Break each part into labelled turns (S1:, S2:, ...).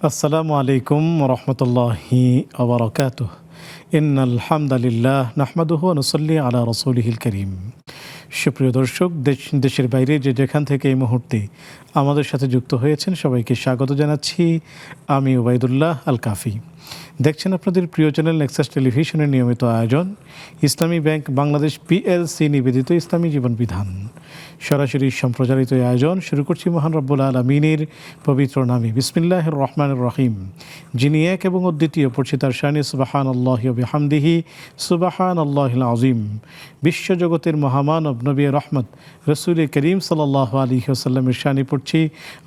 S1: আসসালামু আলাইকুম রহমতুল্লাহি ওবরাকাতুহ। ইন্নাল হামদালিল্লাহ নাহমাদুহু ওয়া নুসাল্লি আলা রাসূলিহিল কারীম। সুপ্রিয় দর্শক, দেশের বাইরে যে যেখান থেকে এই মুহূর্তে আমাদের সাথে যুক্ত হয়েছেন সবাইকে স্বাগত জানাচ্ছি। আমি ওবায়দুল্লাহ আল কাফি। দেখছেন আপনাদের প্রিয় চ্যানেল নেক্সাস টেলিভিশনের নিয়মিত আয়োজন ইসলামী ব্যাংক বাংলাদেশ পিএলসি নিবেদিত ইসলামী জীবন বিধান। সরাসরি সম্প্রচারিত আয়োজন শুরু করছি মহান রব্বুল আলামিনের পবিত্র নামে। বিসমিল্লাহির রহমানির রহিম। যিনি এক এবং অদ্বিতীয়, পড়ছি তার শানে সুবহানাল্লাহি ওয়া বিহামদিহি সুবহানাল্লাহিল আযীম। বিশ্বজগতের মহামানব নবী রহমত রসুল করিম সাল্লাল্লাহু আলাইহি ওয়াসাল্লামের শানে পড়ছি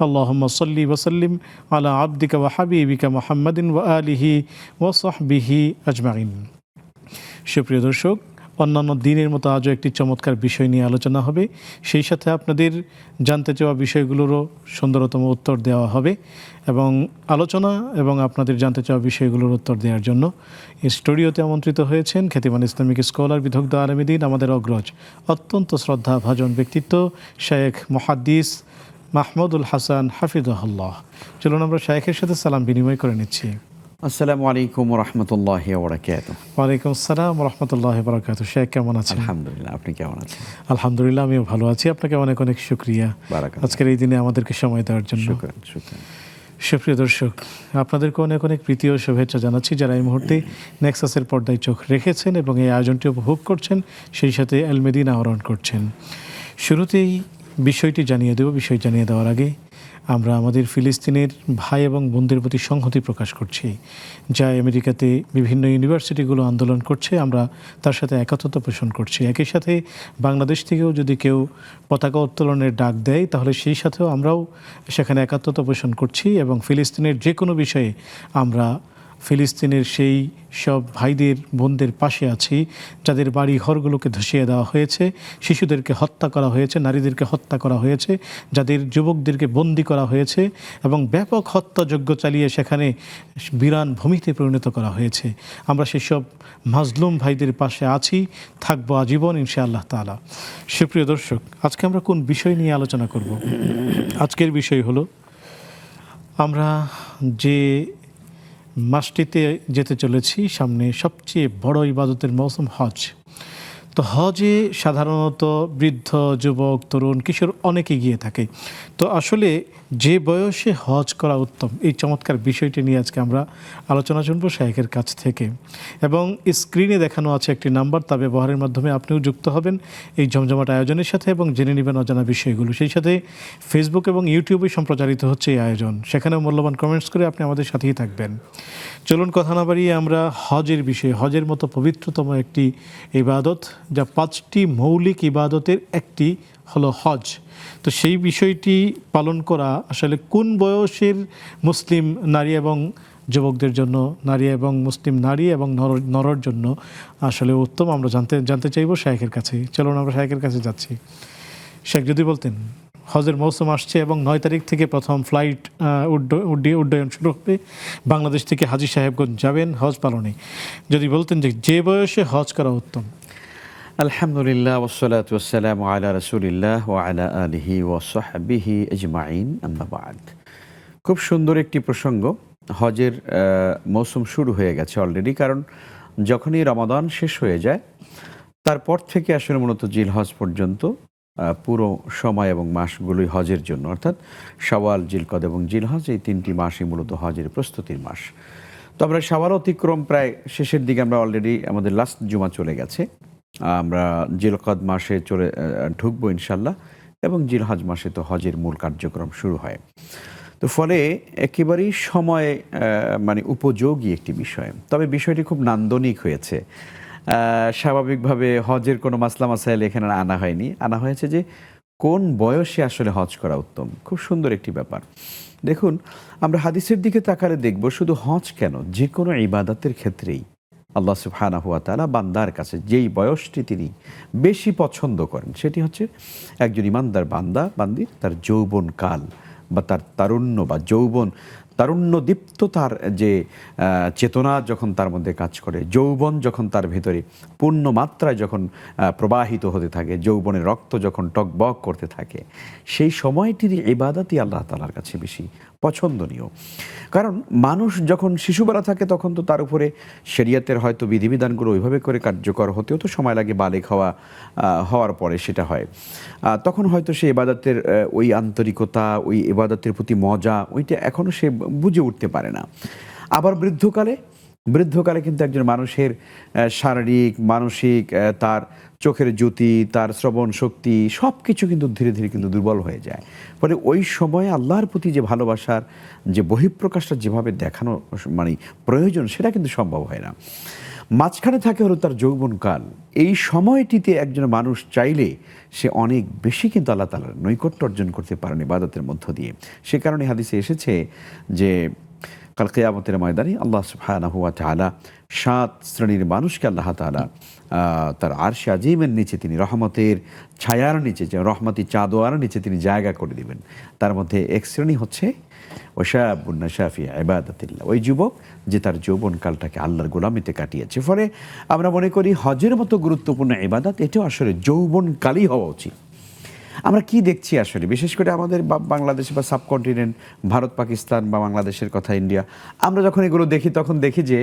S1: আল্লাহুম্মা সাল্লি ওয়া সাল্লিম আলা আবদিকা ওয়া হাবিবিকা মুহাম্মাদিন ওয়া আলিহি ওয়া সাহবিহি আজমাইন। সুপ্রিয় দর্শক, অন্যান্য দিনের মতো আজও একটি চমৎকার বিষয় নিয়ে আলোচনা হবে। সেই সাথে আপনাদের জানতে চাওয়া বিষয়গুলোরও সুন্দরতম উত্তর দেওয়া হবে এবং আলোচনা এবং আপনাদের জানতে চাওয়া বিষয়গুলোর উত্তর দেওয়ার জন্য এই স্টুডিওতে আমন্ত্রিত হয়েছেন খ্যাতিমান ইসলামিক স্কলার বিদগ্ধ আলেম দ্বীন, আমাদের অগ্রজ অত্যন্ত শ্রদ্ধাভাজন ব্যক্তিত্ব শেখ মুহাদ্দিস মাহমুদুল হাসান হাফিজাহুল্লাহ। চলুন আমরা শেখের সাথে সালাম বিনিময় করে নিচ্ছি।
S2: আসসালামু আলাইকুম রাহমাতুল্লাহি ওয়া বারাকাতুহু।
S1: ওয়ালাইকুম আসসালাম রাহমাতুল্লাহি ওয়া বারাকাতুহু। শেখ কেমন আছেন?
S2: আলহামদুলিল্লাহ, আপনি কেমন আছেন?
S1: আলহামদুলিল্লাহ, আমিও ভালো আছি। আপনাকে অনেক অনেক শুকরিয়া আজকের এই দিনে আমাদেরকে সময় দেওয়ার জন্য।
S2: শুকরান।
S1: সুপ্রিয় দর্শক, আপনাদেরকে অনেক অনেক প্রীতি ও শুভেচ্ছা জানাচ্ছি যারা এই মুহূর্তে নেক্সাসের পর্দায় চোখ রেখেছেন এবং এই আয়োজনটি উপভোগ করছেন, সেই সাথে আল মদিনা আহরণ করছেন। শুরুতেই বিষয়টি জানিয়ে দেব। বিষয় জানিয়ে দেওয়ার আগে আমরা আমাদের ফিলিস্তিনের ভাই এবং বোনদের প্রতি সংহতি প্রকাশ করছি, যা আমেরিকাতে বিভিন্ন ইউনিভার্সিটিগুলো আন্দোলন করছে। আমরা তার সাথে একাত্মতা পোষণ করছি। একই সাথে বাংলাদেশ থেকেও যদি কেউ পতাকা উত্তোলনের ডাক দেয় তাহলে সেই সাথেও আমরাও সেখানে একাত্মতা পোষণ করছি এবং ফিলিস্তিনের যে কোনো বিষয়ে আমরা ফিলিস্তিনের সেই সব ভাইদের বোনদের পাশে আছি যাদের বাড়ি ঘরগুলোকে ধসিয়ে দেওয়া হয়েছে, শিশুদেরকে হত্যা করা হয়েছে, নারীদেরকে হত্যা করা হয়েছে, যাদের যুবকদেরকে বন্দি করা হয়েছে এবং ব্যাপক হত্যাযজ্ঞ চালিয়ে সেখানে বিরান ভূমিতে পরিণত করা হয়েছে। আমরা সেসব মাজলুম ভাইদের পাশে আছি, থাকবো আজীবন ইনশাআল্লাহ তাআলা। সুপ্রিয় দর্শক, আজকে আমরা কোন বিষয় নিয়ে আলোচনা করব? আজকের বিষয় হলো আমরা যে মাসটিতে যেতে চলেছি, সামনে সবচেয়ে বড় ইবাদতের মৌসুম হজ। তো হজে সাধারণত বৃদ্ধ, যুবক, তরুণ, কিশোর অনেকে গিয়ে থাকে। তো আসলে যে বয়সে হজ করা উত্তম, এই চমৎকার বিষয়টি নিয়ে আজকে আমরা আলোচনা শুনবো শাইখের কাছ থেকে। এবং স্ক্রিনে দেখানো আছে একটি নাম্বার, তা ব্যবহারের মাধ্যমে আপনিও যুক্ত হবেন এই জমজমাট আয়োজনের সাথে এবং জেনে নেবেন অজানা বিষয়গুলো। সেই সাথে ফেসবুক এবং ইউটিউবে সম্প্রচারিত হচ্ছে এই আয়োজন, সেখানেও মূল্যবান কমেন্টস করে আপনি আমাদের সাথেই থাকবেন। চলুন কথা না বাড়িয়ে আমরা হজের বিষয়ে, হজের মতো পবিত্রতম একটি ইবাদত, যা 5টি মৌলিক ইবাদতের একটি হলো হজ। তো সেই বিষয়টি পালন করা আসলে কোন বয়সের মুসলিম নারী এবং যুবকদের জন্য, নারী এবং মুসলিম নারী এবং নরর জন্য আসলে উত্তম, আমরা জানতে চাইব শাইখের কাছে। চলুন আমরা শাইখের কাছে যাচ্ছি। শেখ, যদি বলতেন, হজের মৌসুম আসছে এবং 9 তারিখ থেকে প্রথম ফ্লাইট উড্ডয়ন শুরু হবে। বাংলাদেশ থেকে হাজী সাহেবগঞ্জ যাবেন হজ পালনে। যদি বলতেন যে বয়সে হজ করা উত্তম।
S2: আলহামদুলিল্লাহ ওয়াসসালাতু ওয়াসসালামু আলা রাসূলিল্লাহ ওয়া আলা আলিহি ওয়া সাহবিহি আজমাইন, আম্মা বা'দ। খুব সুন্দর একটি প্রসঙ্গ। হজের মৌসুম শুরু হয়ে গেছে অলরেডি, কারণ যখনই রমাদান শেষ হয়ে যায় তারপর থেকে আসলে মূলত জিলহজ পর্যন্ত পুরো সময় এবং মাসগুলোই হজের জন্য, অর্থাৎ শাওয়াল, জিলকদ এবং জিলহজ, এই 3টি মাসই মূলত হজের প্রস্তুতির মাস। তো আমরা শাওয়াল অতিক্রম প্রায় শেষের দিকে, আমরা অলরেডি আমাদের লাস্ট জুমা চলে গেছে। আমরা জিলকদ মাসে ঢুকবো ইনশাল্লাহ এবং জিলহজ মাসে তো হজের মূল কার্যক্রম শুরু হয়। তো ফলে একেবারেই সময় উপযোগী একটি বিষয়। তবে বিষয়টি খুব নান্দনিক হয়েছে। স্বাভাবিকভাবে হজের কোনো মাসলা মাসাইল এখানে আনা হয়নি, আনা হয়েছে যে কোন বয়সে আসলে হজ করা উত্তম। খুব সুন্দর একটি ব্যাপার। দেখুন, আমরা হাদিসের দিকে তাকালে দেখব শুধু হজ কেন, যে কোনো ইবাদতের ক্ষেত্রেই আল্লাহ সুবহানাহু ওয়া তাআলা বান্দার কাছে যেই বয়সটি তিনি বেশি পছন্দ করেন সেটি হচ্ছে একজন ইমানদার বান্দির তার যৌবন কাল বা তার তারুণ্য বা যৌবন, তারুণ্যদীপ্ত তার যে চেতনা যখন তার মধ্যে কাজ করে, যৌবন যখন তার ভেতরে পূর্ণ মাত্রায় যখন প্রবাহিত হতে থাকে, যৌবনের রক্ত যখন টকবক করতে থাকে, সেই সময়টির ইবাদতই আল্লাহ তাআলার কাছে বেশি পছন্দনীয়। কারণ মানুষ যখন শিশুবেলা থাকে তখন তো তার উপরে শরিয়তের হয়তো বিধিবিধানগুলো ওইভাবে করে কার্যকর হতেও তো সময় লাগে, বালেগ হওয়ার পরে সেটা হয়। তখন হয়তো সে ইবাদতের ওই আন্তরিকতা, ওই ইবাদতের প্রতি মজা, ওইটা এখনও সে বুঝে উঠতে পারে না। আবার বৃদ্ধকালে কিন্তু একজন মানুষের শারীরিক, মানসিক, তার চোখের জ্যোতি, তার শ্রবণ শক্তি সব কিছু কিন্তু ধীরে ধীরে কিন্তু দুর্বল হয়ে যায়। ফলে ওই সময়ে আল্লাহর প্রতি যে ভালোবাসার যে বহিঃপ্রকাশটা যেভাবে দেখানো মানে প্রয়োজন, সেটা কিন্তু সম্ভব হয় না। মাঝখানে থাকে হলো তার যৌবনকাল। এই সময়টিতে একজন মানুষ চাইলে সে অনেক বেশি কিন্তু আল্লাহ তাআলার নৈকট্য অর্জন করতে পারেন ইবাদতের মধ্য দিয়ে। সে কারণে হাদিসে এসেছে যে কাল কিয়ামতের ময়দানে আল্লাহ সুবহানাহু ওয়া তাআলা 7 শ্রেণীর মানুষকে আল্লাহ তাআলা তার আরশে আজিমের নিচে, তিনি রহমতের ছায়ার নিচে, যে রহমতি চাদোয়ার নিচে তিনি জায়গা করে দিবেন। তার মধ্যে এক শ্রেণী হচ্ছে ওয়াশাবুন নাশা ফি ইবাদাতিল্লাহ, ওই যুবক যে তার যৌবনকালটাকে আল্লাহর গোলামিতে কাটিয়েছে। ফলে আমরা মনে করি হজের মতো গুরুত্বপূর্ণ ইবাদত এটাও আসলে যৌবনকালই হওয়া উচিত। আমরা কি দেখছি আসলে, বিশেষ করে আমাদের বাংলাদেশ বা সাবকন্টিনেন্ট, ভারত পাকিস্তান বা বাংলাদেশের কথা, ইন্ডিয়া, আমরা যখন এগুলো দেখি তখন দেখি যে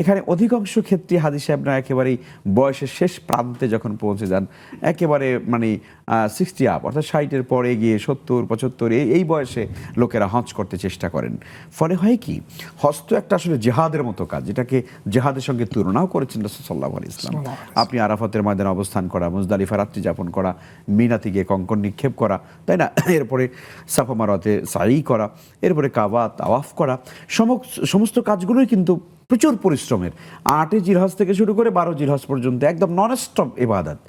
S2: এখানে অধিকাংশ ক্ষেত্রে হাজী সাহেবরা একেবারেই বয়সের শেষ প্রান্তে যখন পৌঁছে যান, একেবারে মানে 60 আপ, অর্থাৎ 60-এর পরে গিয়ে 70-75 এই বয়সে লোকেরা হজ করতে চেষ্টা করেন। ফলে হয় কি, হজ তো একটা আসলে জেহাদের মতো কাজ, যেটাকে জেহাদের সঙ্গে তুলনাও করেছেন রাসূল সাল্লাল্লাহু আলাইহি ওয়াসাল্লাম। আপনি আরাফাতের ময়দানে অবস্থান করা, মুজদালিফা রাত্রি যাপন করা, মিনাতে গিয়ে কঙ্কন নিক্ষেপ করা, তাই না, এরপরে সাফা মারওয়াতে সাই করা, এরপরে কাবা তাওয়াফ করা, সমস্ত কাজগুলোই কিন্তু প্রচুর পরিশ্রমের। 8 জিলহজ থেকে শুরু করে 12 জিলহজ পর্যন্ত একদম নন স্টপ ইবাদত।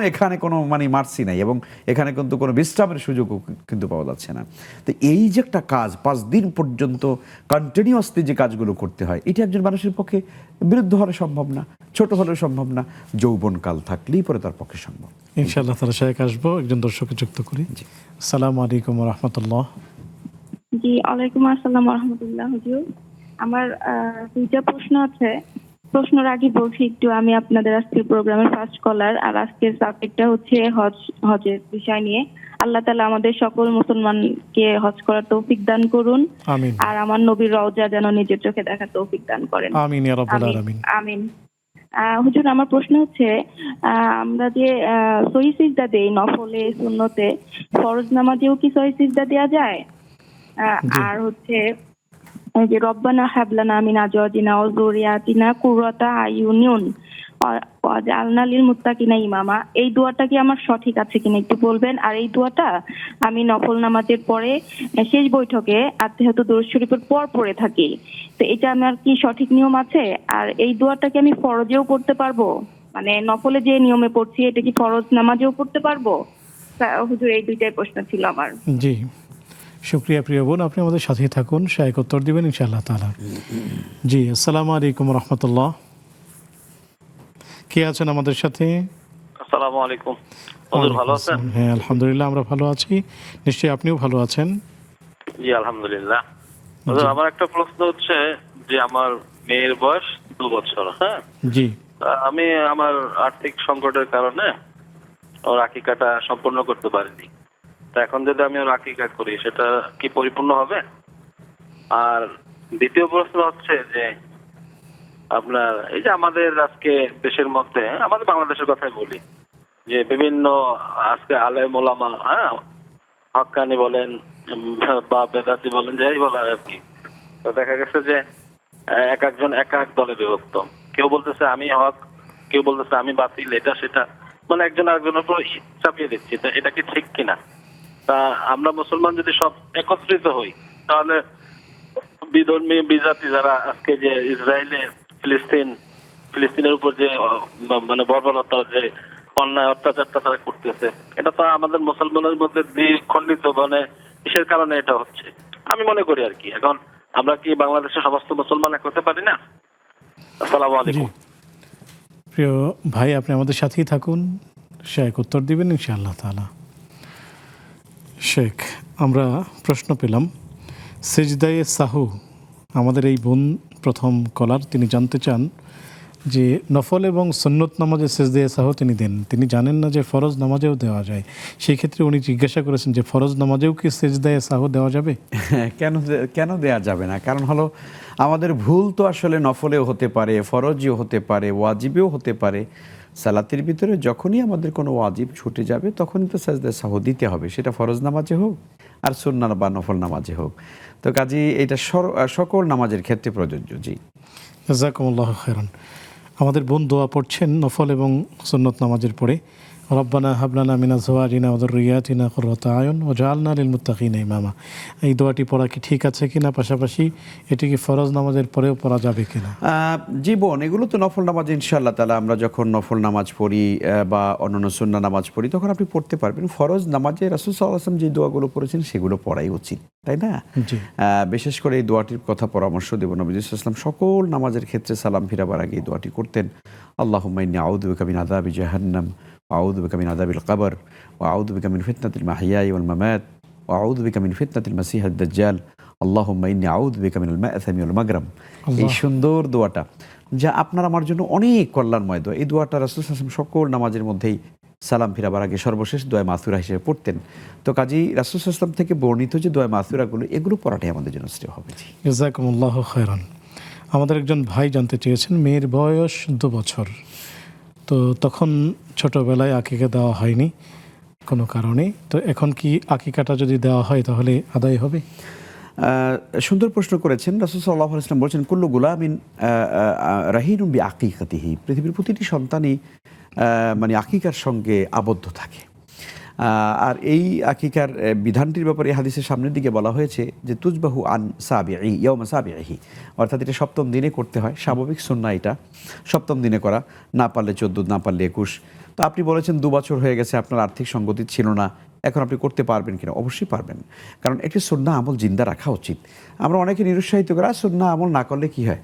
S2: এখানে কোনো মানে মার্সি নাই, এবং এখানে কিন্তু কোনো বিশ্রামের সুযোগও কিন্তু পাওয়া যাচ্ছে না। তো এই যে একটা কাজ 5 দিন পর্যন্ত কন্টিনিউয়াসলি যে কাজগুলো করতে হয়, এটা একজন মানুষের পক্ষে বিরুদ্ধ হলে সম্ভব না, ছোট হলেও সম্ভব না, যৌবনকাল থাকলেই পরে তার পক্ষে সম্ভব।
S1: ইনশাআল্লাহ তাআলা শেখ আসবো, একজন দর্শককে যুক্ত করি। আসসালামু আলাইকুম ওয়া রাহমাতুল্লাহ।
S3: জি, ওয়ালাইকুম আসসালাম ওয়া রাহমাতুল্লাহ। হুজুর, আমার দুইটা প্রশ্ন আছে। প্রশ্নের আগে বলছি একটু, আমি আপনাদের আজকের প্রোগ্রামের ফার্স্ট কলার, আর আজকের সাবজেক্টটা হচ্ছে হজের বিষয় নিয়ে। আল্লাহ তাআলা আমাদের সকল মুসলমানকে হজ করার তৌফিক দান করুন,
S1: আমিন
S3: আর আমার নবীর রওজা যেন নিজের চোখে দেখার তৌফিক দান করেন।
S1: আমিন ইয়া রাব্বাল আলামিন।
S3: আমিন। হুজুর, আমার প্রশ্ন হচ্ছে, আমরা যে সহি সিজদা দেই নফলে, সুন্নতে, ফরজ নামাজেও কি সহি সিজদা দেওয়া যায়? আর হচ্ছে এই যে রব্বানা হাবলানা মিন আজওয়াজিনা ওয়া যুররিয়াতিনা কুররাতা আয়ুনিন ওয়াজআলনা লিল মুত্তাকিনা ইমামা, এই দোয়াটা কি আমার সঠিক আছে কিনা একটু বলবেন। আর এই দোয়াটা আমি নফল নামাজের পরে শেষ বৈঠকে আত্তাহিয়াতু দুরূদ শরীফের পর পড়ে থাকি, তো এটা আমার কি সঠিক নিয়ম আছে? আর এই দোয়াটা কি আমি ফরজেও পড়তে পারবো? মানে নফলে যে নিয়মে পড়ছি এটা কি ফরজ নামাজেও পড়তে পারবো? হুজুর, এই দুইটাই প্রশ্ন ছিল আমার।
S1: জি, শুকরিয়া প্রিয় বোন, আপনি আমাদের সাথেই থাকুন, শেখ উত্তর দিবেন ইনশাআল্লাহ তাআলা। জি, আসসালামু আলাইকুম ওয়া রাহমাতুল্লাহ। কে আছেন আমাদের সাথে?
S4: আসসালামু আলাইকুম। হুজুর ভালো আছেন?
S1: হ্যাঁ, আলহামদুলিল্লাহ আমরা ভালো আছি, নিশ্চয়ই আপনিও ভালো আছেন।
S4: জি আলহামদুলিল্লাহ। হুজুর, আমার একটা প্রশ্ন হচ্ছে যে আমার মেয়ের বয়স 2 বছর। হ্যাঁ,
S1: জি,
S4: আমি আমার আর্থিক সংকটের কারণে ওর আকিকাটা সম্পূর্ণ করতে পারিনি। তা এখন যদি আমি ওর আকিকা করি সেটা কি পরিপূর্ণ হবে? আর দ্বিতীয় প্রশ্ন হচ্ছে যে আপনার এই যে আমাদের আজকে দেশের মধ্যে, আমাদের বাংলাদেশের কথাই বলি, যে বিভিন্ন আজকে আলেম ওলামা, হ্যাঁ, হক্কানি বলেন বা বেদাতি বলেন, যাই বলেন আর কি, তো দেখা গেছে যে এক একজন এক এক দলে বিভক্ত। কেউ বলতেছে আমি হক, কেউ বলতেছে আমি বাতিল, এটা সেটা, মানে একজন আরেকজনের উপর চাপিয়ে দিচ্ছি। তো এটা কি ঠিক কিনা? তা আমরা মুসলমান যদি সব একত্রিত হই, তাহলে বিধর্মী বিজাতি যারা আজকে যে ইসরায়েলে ফিলিস্তিনের উপর যে মানে বর্বরতা, যে অন্যায় অত্যাচারটা তারা করতেছে, এটা তো আমাদের মুসলমানের মধ্যে দ্বিখণ্ডিত, মানে কিসের কারণে এটা হচ্ছে আমি মনে করি আর কি। এখন আমরা কি বাংলাদেশের সমস্ত মুসলমান এক হতে পারি না? আসসালামু
S1: জি,
S4: আলাইকুম।
S1: প্রিয় ভাই, আপনি আমাদের সাথেই থাকুন, শেখ উত্তর দিবেন ইনশাআল্লাহ তাআলা। শেখ, আমরা প্রশ্ন পেলাম সেজদায়ে সাহু, আমাদের এই বোন প্রথম কলার, তিনি জানতে চান যে নফল এবং সুন্নত নামাজে সেজদায়ে সাহু তিনি দেন, তিনি জানেন না যে ফরজ নামাজেও দেওয়া যায়। সেই ক্ষেত্রে উনি জিজ্ঞাসা করেছেন যে ফরজ নামাজেও কি সেজদায়ে সাহু দেওয়া যাবে?
S2: কেন দেয়া যাবে না? কারণ হলো আমাদের ভুল তো আসলে নফলেও হতে পারে, ফরজিও হতে পারে, ওয়াজিবেও হতে পারে। সালাতের ভিতরে যখনই আমাদের কোনো ওয়াজিব ছুটে যাবে তখনই তো সাজদায়ে সাহু দিতে হবে, সেটা ফরজ নামাজে হোক আর সুন্নাহ বা নফল নামাজে হোক। তো কাজী এটা সকল নামাজের ক্ষেত্রে প্রযোজ্য। জি,
S1: জাযাকুমুল্লাহু খাইরান। আমাদের বোন দোয়া পড়ছেন নফল এবং সুন্নত নামাজের পরে, রব্বানা হাবলানা মিন আজওয়াজিনা ওয়া যুররিয়াতিনা কুররাতা আয়ুন ওয়াজআলনা লিল মুত্তাকিনা ইমামা। এই দোয়াটি পড়া কি ঠিক আছে কিনা, পাশাপাশি এটি কি ফরজ নামাজের পরেও পড়া যাবে কিনা?
S2: জীবন এগুলো তো নফল নামাজ ইনশাআল্লাহ তাআলা আমরা যখন নফল নামাজ পড়ি বা অন্যান্য সুন্নাহ নামাজ পড়ি তখন আপনি পড়তে পারবেন। ফরজ নামাজে রাসূল সাল্লাল্লাহু আলাইহি ওয়াসাল্লাম যে দোয়াগুলো পড়েছেন সেগুলো পড়াই উচিত, তাই না?
S1: জি।
S2: বিশেষ করে এই দোয়াটির কথা পরামর্শ দেব, নবী সাল্লাল্লাহু আলাইহি ওয়াসাল্লাম সকল নামাজের ক্ষেত্রে সালাম ফিরাবার আগে এই দোয়াটি করতেন। আল্লাহুম্মা ইন্নী আউযু বিকা মিন আযাবি জাহান্নাম ওয়া আউযু বিকা মিন আযাবিল কবর ওয়া আউযু বিকা মিন ফিতনাতিল মাহইয়াই ওয়াল মামাত ওয়া আউযু বিকা মিন ফিতনাতিল মাসিহিদ দাজ্জাল আল্লাহুম্মা ইন্নী আউযু বিকা মিনাল মা'সামি ওয়াল মাগরাম। এই সুন্দর দোয়াটা যা আপনার আমার জন্য অনেক কল্যাণময় দোয়া। এই দোয়াটা রাসূল সাল্লাল্লাহু আলাইহি ওয়াসাল্লাম সকল নামাজের মধ্যেই সালাম ফিরাবার আগে সর্বশেষ দোয়া মাসুরা হিসেবে পড়তেন। তো কাজী রাসূল সাল্লাল্লাহু আলাইহি ওয়াসাল্লাম থেকে বর্ণিত যে দোয়া মাসুরাগুলো এগুলো পড়াটাই আমাদের জন্য শ্রেয় হবে। জি,
S1: জাযাকুমুল্লাহু খাইরান। আমাদের একজন ভাই জানতে চেয়েছেন, মেয়ের বয়স 2 বছর, তো তখন ছোটবেলায় আকিকা দেওয়া হয়নি কোনো কারণে, তো এখন কি আকিকাটা যদি দেওয়া হয় তাহলে আদায় হবে?
S2: সুন্দর প্রশ্ন করেছেন। রাসূল সাল্লাল্লাহু আলাইহি ওয়াসাল্লাম বলেছেন কুল্লু গুলামিন রাহিনুম বিআকিকাতিহি, পৃথিবীর প্রতিটি সন্তানই মানে আকিকার সঙ্গে আবদ্ধ থাকে। আর এই আকিকার বিধানটির ব্যাপারে হাদিসের সামনের দিকে বলা হয়েছে যে তুজবাহু আন সাবিঈ ইয়াউমা সাবিঈহি, অর্থাৎ এটা সপ্তম দিনে করতে হয়, স্বাভাবিক সুন্নাহ এটা সপ্তম দিনে করা, না পারলে 14, না পারলে 21। তো আপনি বলেছেন 2 বছর হয়ে গেছে, আপনার আর্থিক সঙ্গতি ছিল না, এখন আপনি করতে পারবেন কিনা? অবশ্যই পারবেন, কারণ একটি সুন্নাহ আমল জিন্দা রাখা উচিত। আমরা অনেকে নিরুৎসাহিত করে সুন্নাহ আমল না করলে কি হয়,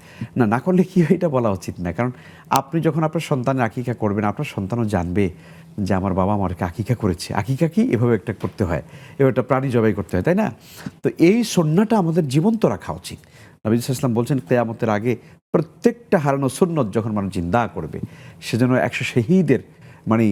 S2: না করলে কি হয় এটা বলা উচিত না। কারণ আপনি যখন আপনার সন্তানের আকিকা করবেন আপনার সন্তানও জানবে যে আমার বাবা আমাকে আকিকা করেছে। আকিকা কি? এভাবে একটা করতে হয়, এভাবে একটা প্রাণী জবাই করতে হয়, তাই না? তো এই সুন্নাহটা আমাদের জীবন্ত রাখা উচিত। নবী সাল্লাল্লাহু আলাইহি ওয়াসাল্লাম বলছেন কিয়ামতের আগে প্রত্যেকটা হারানো সুন্নত যখন মানুষ জিন্দা করবে সেজন্য 100 শহীদের মানে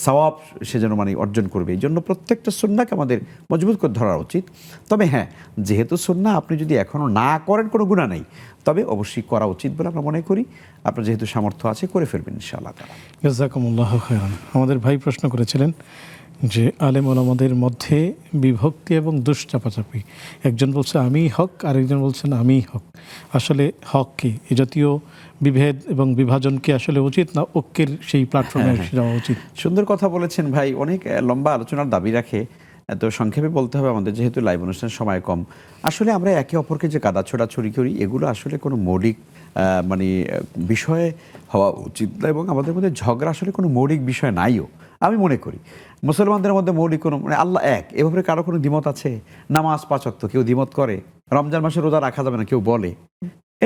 S2: সওয়াব সে যেন মানে অর্জন করবে। এই জন্য প্রত্যেকটা সুন্নাহকে আমাদের মজবুত করে ধরা উচিত। তবে হ্যাঁ, যেহেতু সুন্নাহ আপনি যদি এখনও না করেন কোনো গুনাহ নেই, তবে অবশ্যই করা উচিত বলে আমরা মনে করি। আপনার যেহেতু সামর্থ্য আছে করে ফেলবেন ইনশাআল্লাহ তাআলা।
S1: জাযাকুমুল্লাহু খাইরান। আমাদের ভাই প্রশ্ন করেছিলেন যে আলেম ওলামাদের মধ্যে বিভক্তি এবং দুশ্চাপাচাপি, একজন বলছে আমি হক, আরেকজন বলছেন আমি হক, আসলে হক কি? এ জাতীয় বিভেদ এবং বিভাজন কি আসলে উচিত, না ঐক্যের সেই প্ল্যাটফর্মে যাওয়া উচিত?
S2: সুন্দর কথা বলেছেন ভাই, অনেক লম্বা আলোচনার দাবি রাখে। তো সংক্ষেপে বলতে হবে আমাদের, যেহেতু লাইভ অনুষ্ঠানের সময় কম। আসলে আমরা একে অপরকে যে কাদা ছোড়াছড়ি করি এগুলো আসলে কোনো মৌলিক মানে বিষয়ে হওয়া উচিত না, এবং আমাদের মধ্যে ঝগড়া আসলে কোনো মৌলিক বিষয় নাইও আমি মনে করি। মুসলমানদের মধ্যে মৌলিক কোনো মানে আল্লাহ এক, এ ব্যাপারে কারো কোনো দ্বিমত আছে? নামাজ 5 ওয়াক্ত কেউ দ্বিমত করে? রমজান মাসে রোজা রাখা যাবে না কেউ বলে?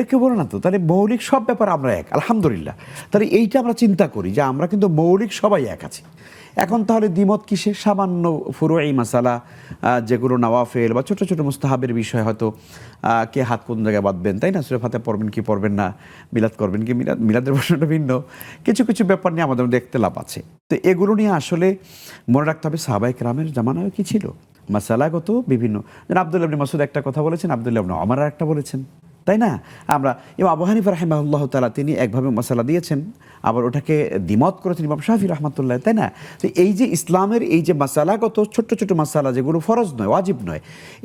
S2: কেউ বলে না তো। তাহলে মৌলিক সব ব্যাপারে আমরা এক, আলহামদুলিল্লাহ। তাহলে এইটা আমরা চিন্তা করি যে আমরা কিন্তু মৌলিক সবাই এক আছি। এখন তাহলে দ্বিমত কিসে? সামান্য ফুরুই মাসালা যেগুলো নওয়াফেল বা ছোটো ছোটো মুস্তাহাবের বিষয়, হয়তো কে হাত কোন জায়গায় বাঁধবেন, তাই না? সূরা ফাতিহা পড়বেন কি পড়বেন না, মিলাদ করবেন কি, মিলাদের প্রশ্নটা ভিন্ন। কিছু কিছু ব্যাপার নিয়ে আমাদের মধ্যে ইখতিলাফ আছে। তো এগুলো নিয়ে আসলে মনে রাখতে হবে সাহাবায়ে কেরামের জামানায় কি ছিল, মাসালাগত বিভিন্ন। আব্দুল্লাহ ইবনে মাসউদ একটা কথা বলেছেন, আব্দুল্লাহ ইবনে ওমর একটা বলেছেন, তাই না? আমরা ইমাম আবু হানিফা রাহিমাহুল্লাহ তাআলা তিনি একভাবে মাসালা দিয়েছেন, আবার ওটাকে দ্বিমত করেছেন ইমাম শাফি রাহমাতুল্লাহ, তাই না? তো এই যে ইসলামের এই যে মাসালাগত ছোট্ট ছোট মাসালা যেগুলো ফরজ নয়, ওয়াজিব নয়,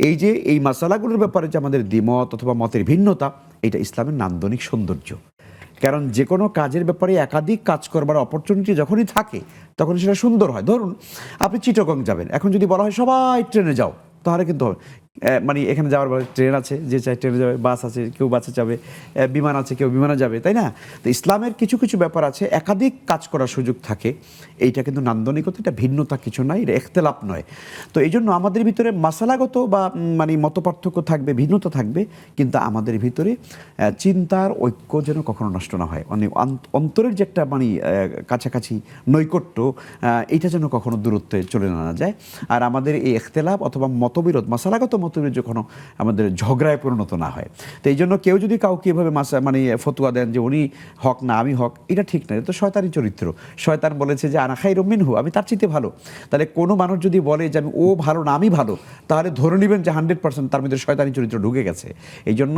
S2: এই যে এই মাসালাগুলোর ব্যাপারে যে আমাদের দ্বিমত অথবা মতের ভিন্নতা, এটা ইসলামের নান্দনিক সৌন্দর্য। কারণ যে কোনো কাজের ব্যাপারে একাধিক কাজ করবার অপরচুনিটি যখনই থাকে তখন সেটা সুন্দর হয়। ধরুন আপনি চিটাগং যাবেন, এখন যদি বলা হয় সবাই ট্রেনে যাও, তাহলে কিন্তু হবে মানে এখানে যাওয়ার পরে ট্রেন আছে, যে চাই ট্রেনে যাবে, বাস আছে কেউ বাসে যাবে, বিমান আছে কেউ বিমানে যাবে, তাই না? তো ইসলামের কিছু কিছু ব্যাপার আছে একাধিক কাজ করার সুযোগ থাকে। এইটা কিন্তু নান্দনিকতা, এটা ভিন্নতা কিছু নয়, এটা ইখতিলাফ নয়। তো এই জন্য আমাদের ভিতরে মাসালাগত বা মানে মতপার্থক্য থাকবে, ভিন্নতা থাকবে, কিন্তু আমাদের ভিতরে চিন্তার ঐক্য যেন কখনো নষ্ট না হয়। মানে অন্তরের যে একটা মানে কাছাকাছি নৈকট্য, এইটা যেন কখনো দূরত্বে চলে না যায়। আর আমাদের এই ইখতিলাফ অথবা মতবিরোধ, মাসালাগত মতভেদ যখন আমাদের ঝগড়ায় পরিণত না হয়। তো এই জন্য কেউ যদি কাউকে এভাবে মানে ফতুয়া দেন যে উনি হক না আমি হক, এটা ঠিক না, এটা তো শয়তানি চরিত্র। শয়তান বলেছে যে আনা খাইরুম মিনহু, আমি তার চাইতে ভালো। তাহলে কোনো মানুষ যদি বলে যে আমি ও ভালো না আমি ভালো, তাহলে ধরে নেবেন যে 100% তার মধ্যে শয়তানি চরিত্র ঢুকে গেছে। এই জন্য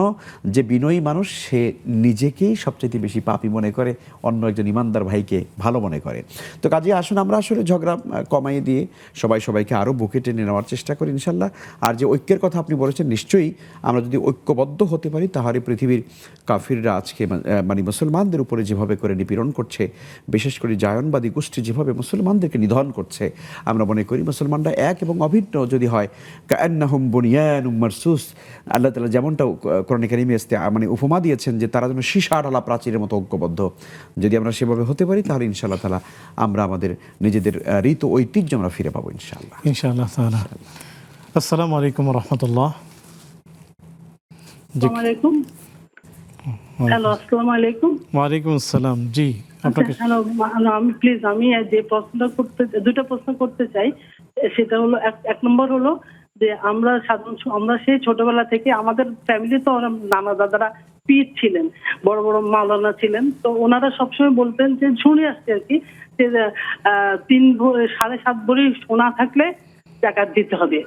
S2: যে বিনয়ী মানুষ সে নিজেকেই সবচেয়ে বেশি পাপী মনে করে, অন্য একজন ইমানদার ভাইকে ভালো মনে করে। তো কাজে আসুন আমরা আসলে ঝগড়া কমাই দিয়ে সবাইকে আরও বুকে টেনে নেওয়ার চেষ্টা করি ইনশাল্লাহ। আর যে ঐক্যের কথা আপনি বলেছেন, নিশ্চয়ই আমরা যদি ঐক্যবদ্ধ হতে পারি তাহলে পৃথিবীর কাফিররা আজকে মানে মুসলমানদের উপরে যেভাবে করে নিপীড়ন করছে, বিশেষ করে জায়নবাদী গোষ্ঠী যেভাবে মুসলমানদেরকে নিধন করছে, আমরা মনে করি মুসলমানরা এক এবং অভিন্ন যদি হয়, কান্নাহুম বুনিয়ানুম মারসুস, আল্লাহ তাআলা যেমনটা কোরআনে কারিমে মানে উপমা দিয়েছেন যে তারা যেন সীসা ঢালা প্রাচীরের মতো ঐক্যবদ্ধ। যদি আমরা সেভাবে হতে পারি তাহলে ইনশাআল্লাহ তাআলা আমরা আমাদের নিজেদের রীত ঐতিহ্য আমরা ফিরে পাবো ইনশাআল্লাহ।
S1: ইনশাআল্লাহ তাআলা। আসসালামু আলাইকুম ওয়া রাহমাতুল্লাহ। জি,
S5: আসসালামু আলাইকুম। হ্যালো, আসসালামু আলাইকুম।
S1: ওয়া আলাইকুম আসসালাম। জি, আপনাকে
S5: হ্যালো, আমি যে দুটো প্রশ্ন করতে চাই, সেটা হলো এক নম্বর হলো যে আমরা সেই ছোটবেলা থেকে আমাদের ফ্যামিলি তো নানা দাদারা পীর ছিলেন, বড় বড় মাওলানা ছিলেন। তো ওনারা সবসময় বলতেন যে শুনে আসছে আর কি যে 7.5 ভরি সোনা থাকলে জাকাত দিতে হবে,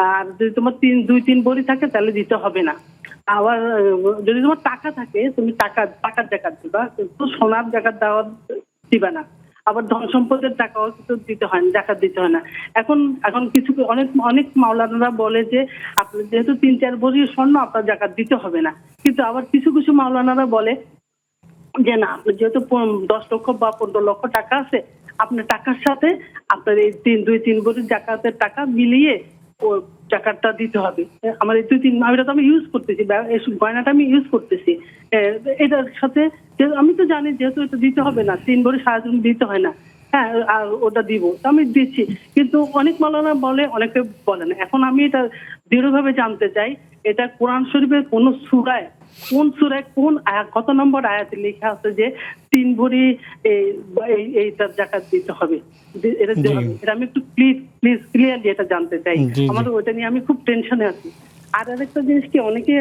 S5: আর যদি তোমার 2-3 ভরি থাকে তাহলে দিতে হবে না। আবার যদি তোমার টাকা থাকে তুমি টাকার জাকাত দিবা, কিন্তু সোনার জাকাত দিবা না। আবার ধন সম্পদের টাকাও কিন্তু দিতে হয় না, জাকাত দিতে হয় না। এখন কিছু অনেক মাওলানারা বলে যে আপনি যেহেতু 3-4 ভরি স্বর্ণ আপনার জাকাত দিতে হবে না, কিন্তু আবার কিছু মাওলানারা বলে যে না, আপনি যেহেতু 10 লক্ষ বা 15 লক্ষ টাকা আছে, আপনার টাকার সাথে আপনার এই 2-3 ভরির জাকাতের টাকা মিলিয়ে ও জাকাতটা দিতে হবে। আমার এই 2-3 এটা তো আমি ইউজ করতেছি, এই গয়নাটা আমি ইউজ করতেছি, এটার সাথে আমি তো জানি যেহেতু এটা দিতে হবে না, 3 ভরি 3.5 দিতে হয় না। হ্যাঁ, আর ওটা দিব, আমি দিচ্ছি। কিন্তু অনেক মাওলানা বলে, অনেকে বলে না। এখন আমি এটা দৃঢ়ভাবে জানতে চাই, এটা কোরআন শরীফের কোন সূরায় কোন কত নম্বর আয়াতে লেখা আছে যে 3 ভরি এইটার জাকাত দিতে হবে? এটা আমি একটু প্লিজ ক্লিয়ারলি এটা জানতে চাই। আমার ওইটা নিয়ে আমি খুব টেনশনে আছি। আর আরেকটা জিনিস কি, অনেকে